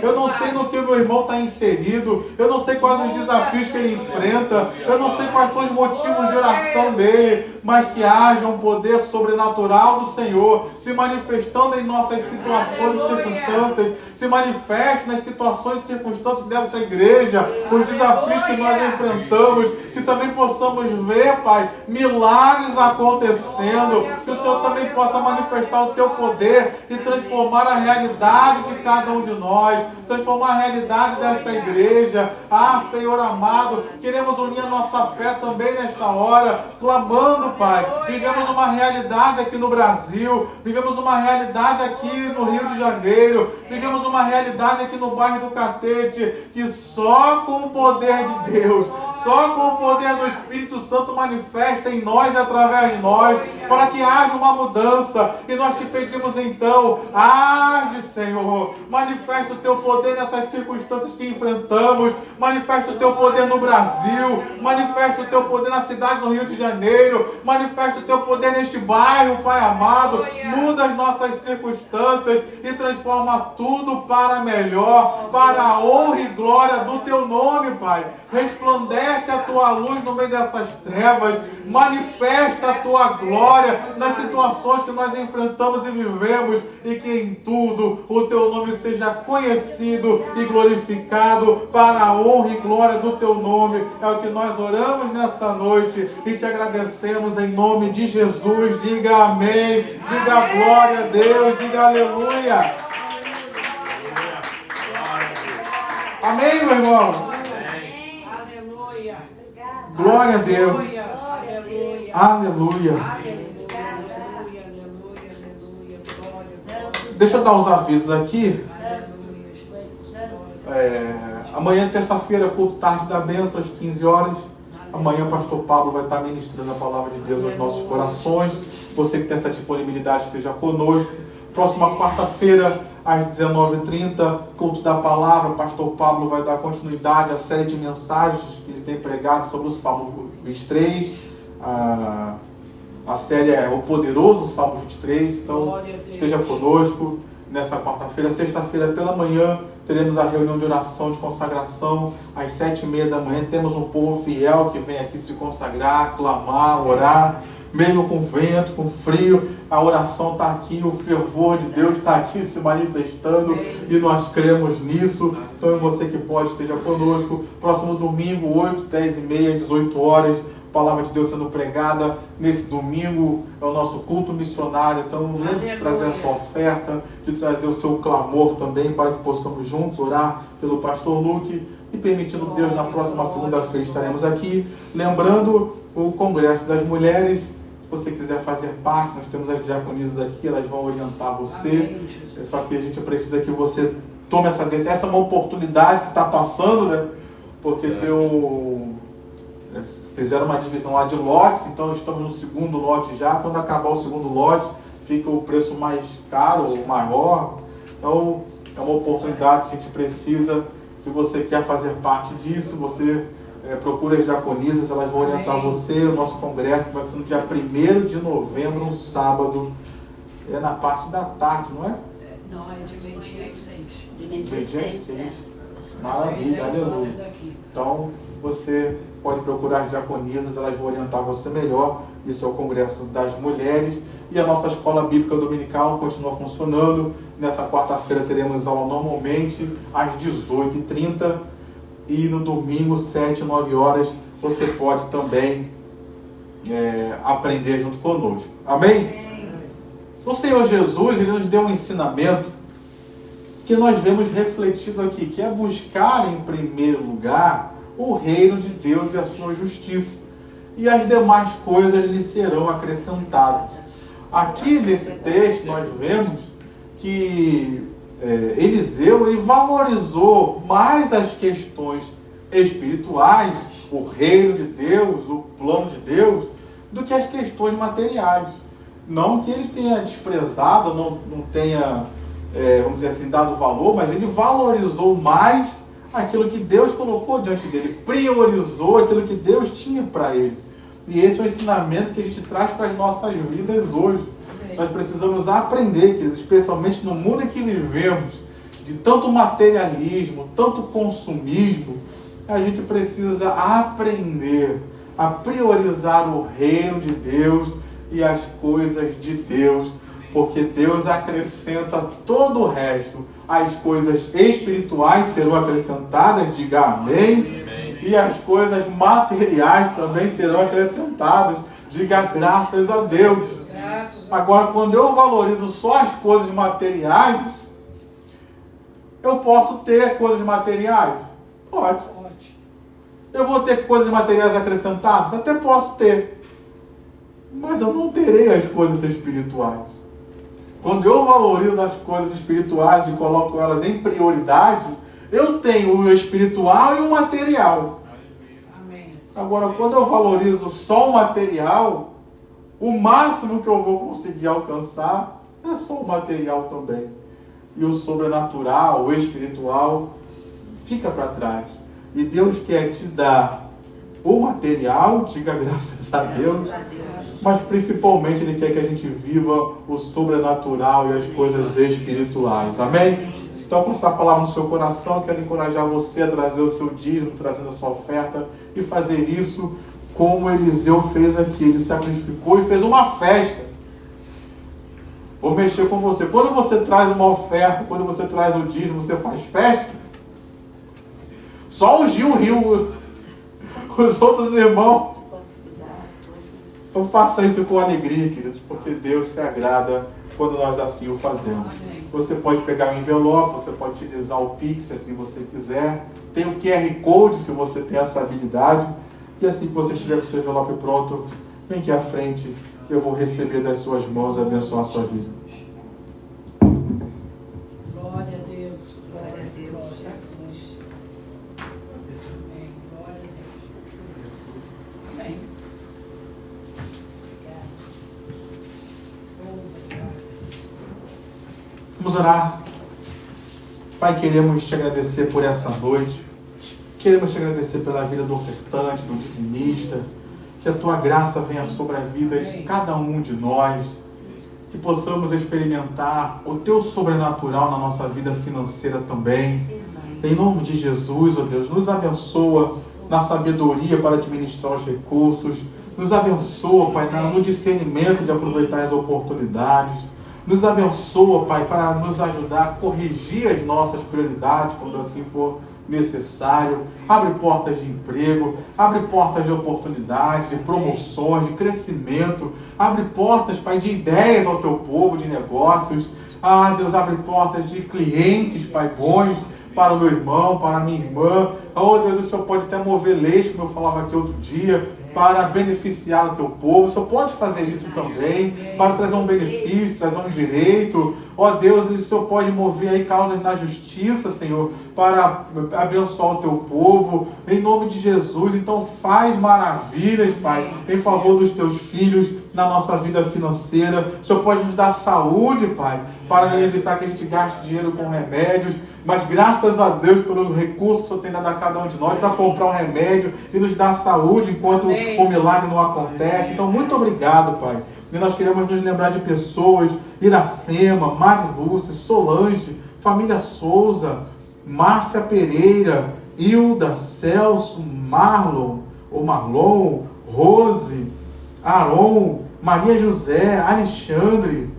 Eu não sei no que o meu irmão está inserido, eu não sei quais os desafios que ele enfrenta, eu não sei quais são os motivos de oração dele, mas que haja um poder sobrenatural do Senhor se manifestando em nossas situações e circunstâncias, se manifeste nas situações e circunstâncias dessa igreja, os desafios que nós enfrentamos, que também possamos ver, Pai, milagres acontecendo, que o Senhor também possa manifestar o teu poder e transformar a realidade de cada um de nós, transformar a realidade desta igreja. Ah, Senhor amado, queremos unir a nossa fé também nesta hora, clamando, Pai. Vivemos uma realidade aqui no Brasil, vivemos uma realidade aqui no Rio de Janeiro, vivemos uma realidade aqui no bairro do Catete, que só com o poder de Deus, só com o poder do Espírito Santo manifesta em nós e através de nós, para que haja uma mudança. E nós te pedimos então, age, Senhor, manifesta o teu poder nessas circunstâncias que enfrentamos, manifesta o teu poder no Brasil, manifesta o teu poder na cidade do Rio de Janeiro, manifesta o teu poder neste bairro, Pai amado, muda as nossas circunstâncias e transforma tudo para melhor, para a honra e glória do teu nome, Pai. Resplandece a tua luz no meio dessas trevas, manifesta a tua glória nas situações que nós enfrentamos e vivemos, e que em tudo o teu nome seja conhecido e glorificado para a honra e glória do teu nome. É o que nós oramos nessa noite e te agradecemos em nome de Jesus. Diga amém, diga glória a Deus, diga aleluia. Amém, meu irmão? Glória a Deus. Aleluia. Deixa eu dar uns avisos aqui. Amanhã, terça-feira, culto tarde da bênção, às 15 horas. Amanhã o pastor Pablo vai estar ministrando a palavra de Deus aos nossos corações. Você que tem essa disponibilidade, esteja conosco. Próxima quarta-feira, às 19h30, culto da palavra. O pastor Pablo vai dar continuidade à série de mensagens que ele tem pregado sobre o Salmo 23. A série é O Poderoso Salmo 23. Então, esteja conosco nessa quarta-feira. Sexta-feira pela manhã, teremos a reunião de oração, de consagração. Às 7h30 da manhã, temos um povo fiel que vem aqui se consagrar, clamar, orar. Mesmo com vento, com frio, a oração está aqui, o fervor de Deus está aqui se manifestando e nós cremos nisso. Então, você que pode, esteja conosco. Próximo domingo, 8, 10h30, 18 horas, palavra de Deus sendo pregada. Nesse domingo é o nosso culto missionário. Então, não lembre de trazer a sua oferta, de trazer o seu clamor também, para que possamos juntos orar pelo pastor Luque. E permitindo Deus, na próxima segunda-feira estaremos aqui. Lembrando o Congresso das Mulheres. Se você quiser fazer parte, nós temos as diaconisas aqui, elas vão orientar você. Só que a gente precisa que você tome essa decisão. Essa é uma oportunidade que está passando, né? Porque fizeram uma divisão lá de lotes, então estamos no segundo lote já. Quando acabar o segundo lote, fica o preço mais caro ou maior. Então, é uma oportunidade que a gente precisa. Se você quer fazer parte disso, você procura as diaconisas, elas vão orientar você. O nosso congresso vai ser no dia 1º de novembro, um sábado. É na parte da tarde, não é? Não, é de meio-dia e 6. De meio-dia e Meio-dia e 6, seis. é. Maravilha, aleluia. Daqui. Então, você pode procurar as diaconisas, elas vão orientar você melhor. Isso é o Congresso das Mulheres. E a nossa Escola Bíblica Dominical continua funcionando. Nessa quarta-feira teremos aula normalmente às 18h30. E no domingo, 7 e 9 horas, você pode também aprender junto conosco. Amém? O Senhor Jesus, Ele nos deu um ensinamento que nós vemos refletido aqui, que é buscar em primeiro lugar o reino de Deus e a sua justiça, e as demais coisas lhe serão acrescentadas. Aqui nesse texto nós vemos que Eliseu ele valorizou mais as questões espirituais, o reino de Deus, o plano de Deus, do que as questões materiais. Não que ele tenha desprezado, não tenha, vamos dizer assim, dado valor, mas ele valorizou mais aquilo que Deus colocou diante dele, priorizou aquilo que Deus tinha para ele. E esse é o ensinamento que a gente traz para as nossas vidas hoje. Nós precisamos aprender, queridos, especialmente no mundo em que vivemos, de tanto materialismo, tanto consumismo, a gente precisa aprender a priorizar o reino de Deus e as coisas de Deus, porque Deus acrescenta todo o resto. As coisas espirituais serão acrescentadas, diga amém. E as coisas materiais também serão acrescentadas, diga graças a Deus. Agora, quando eu valorizo só as coisas materiais, eu posso ter coisas materiais? Pode. Eu vou ter coisas materiais acrescentadas? Até posso ter. Mas eu não terei as coisas espirituais. Quando eu valorizo as coisas espirituais e coloco elas em prioridade, eu tenho o espiritual e o material. Amém. Agora, quando eu valorizo só o material, o máximo que eu vou conseguir alcançar é só o material também. E o sobrenatural, o espiritual, fica para trás. E Deus quer te dar o material, diga graças a Deus, mas principalmente Ele quer que a gente viva o sobrenatural e as coisas espirituais. Amém? Então, com essa palavra no seu coração, eu quero encorajar você a trazer o seu dízimo, trazendo a sua oferta e fazer isso como Eliseu fez aqui. Ele sacrificou e fez uma festa. Vou mexer com você. Quando você traz uma oferta, quando você traz o dízimo, você faz festa? Só o Gil riu. Os outros irmãos. Então faça isso com alegria, queridos, porque Deus se agrada quando nós assim o fazemos. Você pode pegar o envelope, você pode utilizar o Pix, se assim você quiser. Tem o QR Code, se você tem essa habilidade. E assim que você estiver com o seu envelope pronto, vem aqui à frente. Eu vou receber das suas mãos e abençoar a sua vida. Glória a Deus. Glória a Deus. Jesus. Amém. Glória a Deus. Amém. Vamos orar. Pai, queremos te agradecer por essa noite. Queremos te agradecer pela vida do ofertante, do dizimista. Que a tua graça venha sobre a vida de cada um de nós. Que possamos experimentar o teu sobrenatural na nossa vida financeira também. Em nome de Jesus, ó Deus, nos abençoa na sabedoria para administrar os recursos. Nos abençoa, Pai, no discernimento de aproveitar as oportunidades. Nos abençoa, Pai, para nos ajudar a corrigir as nossas prioridades, quando assim for necessário. Abre portas de emprego, abre portas de oportunidade, de promoções, de crescimento. Abre portas, Pai, de ideias ao teu povo, de negócios. Ah, Deus, abre portas de clientes, Pai, bons para o meu irmão, para a minha irmã. Oh, Deus, o Senhor pode até mover leis, como eu falava aqui outro dia, para beneficiar o teu povo. O Senhor pode fazer isso também, para trazer um benefício, trazer um direito. Ó Deus, o Senhor pode mover aí causas na justiça, Senhor, para abençoar o teu povo, em nome de Jesus. Então faz maravilhas, Pai, em favor dos teus filhos, na nossa vida financeira. O Senhor pode nos dar saúde, Pai, para evitar que a gente gaste dinheiro com remédios. Mas graças a Deus pelo recurso que o Senhor tem dado a cada um de nós para comprar um remédio e nos dar saúde enquanto o milagre não acontece. Então, muito obrigado, Pai. E nós queremos nos lembrar de pessoas Iracema, Mari Lúcia, Solange, família Souza, Márcia Pereira, Hilda, Celso, Marlon, Rose, Aron, Maria José, Alexandre,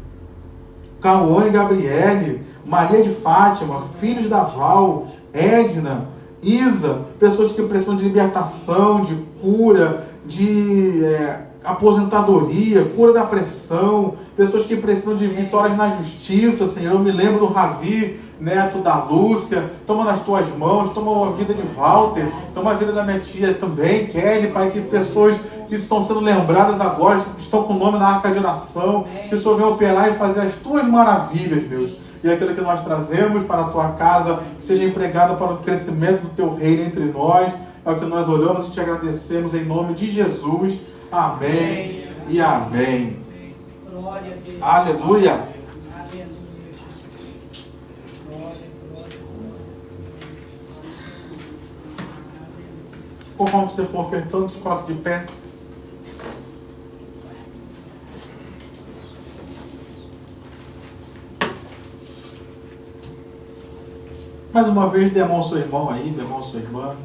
Cauã e Gabriele, Maria de Fátima, filhos da Val, Edna, Isa, pessoas que precisam de libertação, de cura, de aposentadoria, cura da pressão, pessoas que precisam de vitórias na justiça, Senhor. Eu me lembro do Ravi, neto da Lúcia. Toma nas tuas mãos, toma a vida de Walter, toma a vida da minha tia também, Kelly, Pai, que pessoas que estão sendo lembradas agora, que estão com o nome na arca de oração, que o Senhor venha operar e fazer as tuas maravilhas, Deus. E aquilo que nós trazemos para a tua casa, que seja empregado para o crescimento do teu reino entre nós. É o que nós oramos e te agradecemos em nome de Jesus. Amém e amém. Aleluia. Conforme você for ofertando, se coloque de pé. Mais uma vez, dê a mão ao seu irmão aí, dê a mão à sua irmã.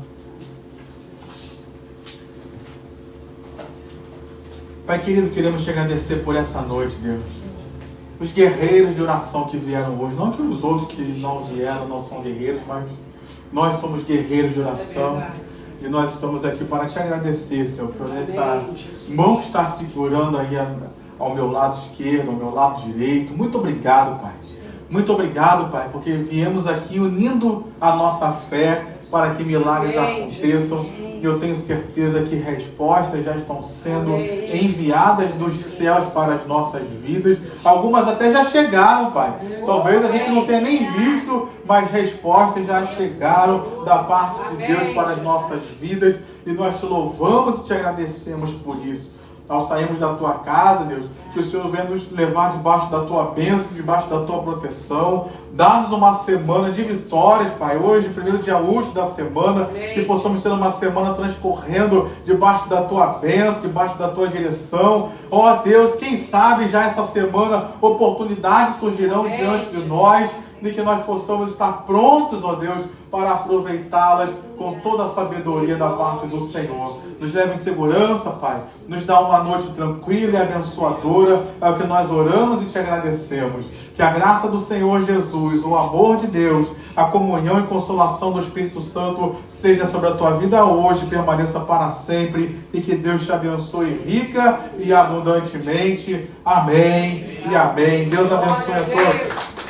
Pai querido, queremos te agradecer por essa noite, Deus. Os guerreiros de oração que vieram hoje, não que os outros que não vieram não são guerreiros, mas nós somos guerreiros de oração. E nós estamos aqui para te agradecer, Senhor, por essa mão que está segurando aí ao meu lado esquerdo, ao meu lado direito. Muito obrigado, Pai. Muito obrigado, Pai, porque viemos aqui unindo a nossa fé para que milagres aconteçam. E eu tenho certeza que respostas já estão sendo enviadas dos céus para as nossas vidas. Algumas até já chegaram, Pai. Talvez a gente não tenha nem visto, mas respostas já chegaram da parte de Deus para as nossas vidas. E nós te louvamos e te agradecemos por isso. Ao sairmos da tua casa, Deus, que o Senhor venha nos levar debaixo da tua bênção, debaixo da tua proteção. Dá-nos uma semana de vitórias, Pai. Hoje, primeiro dia útil da semana, que possamos ter uma semana transcorrendo debaixo da tua bênção, debaixo da tua direção. Ó Deus, quem sabe já essa semana oportunidades surgirão diante de nós, e que nós possamos estar prontos, ó Deus, para aproveitá-las com toda a sabedoria da parte do Senhor. Nos leve em segurança, Pai. Nos dá uma noite tranquila e abençoadora. É o que nós oramos e te agradecemos. Que a graça do Senhor Jesus, o amor de Deus, a comunhão e consolação do Espírito Santo seja sobre a tua vida hoje, permaneça para sempre, e que Deus te abençoe rica e abundantemente. Amém e amém. Deus abençoe a todos.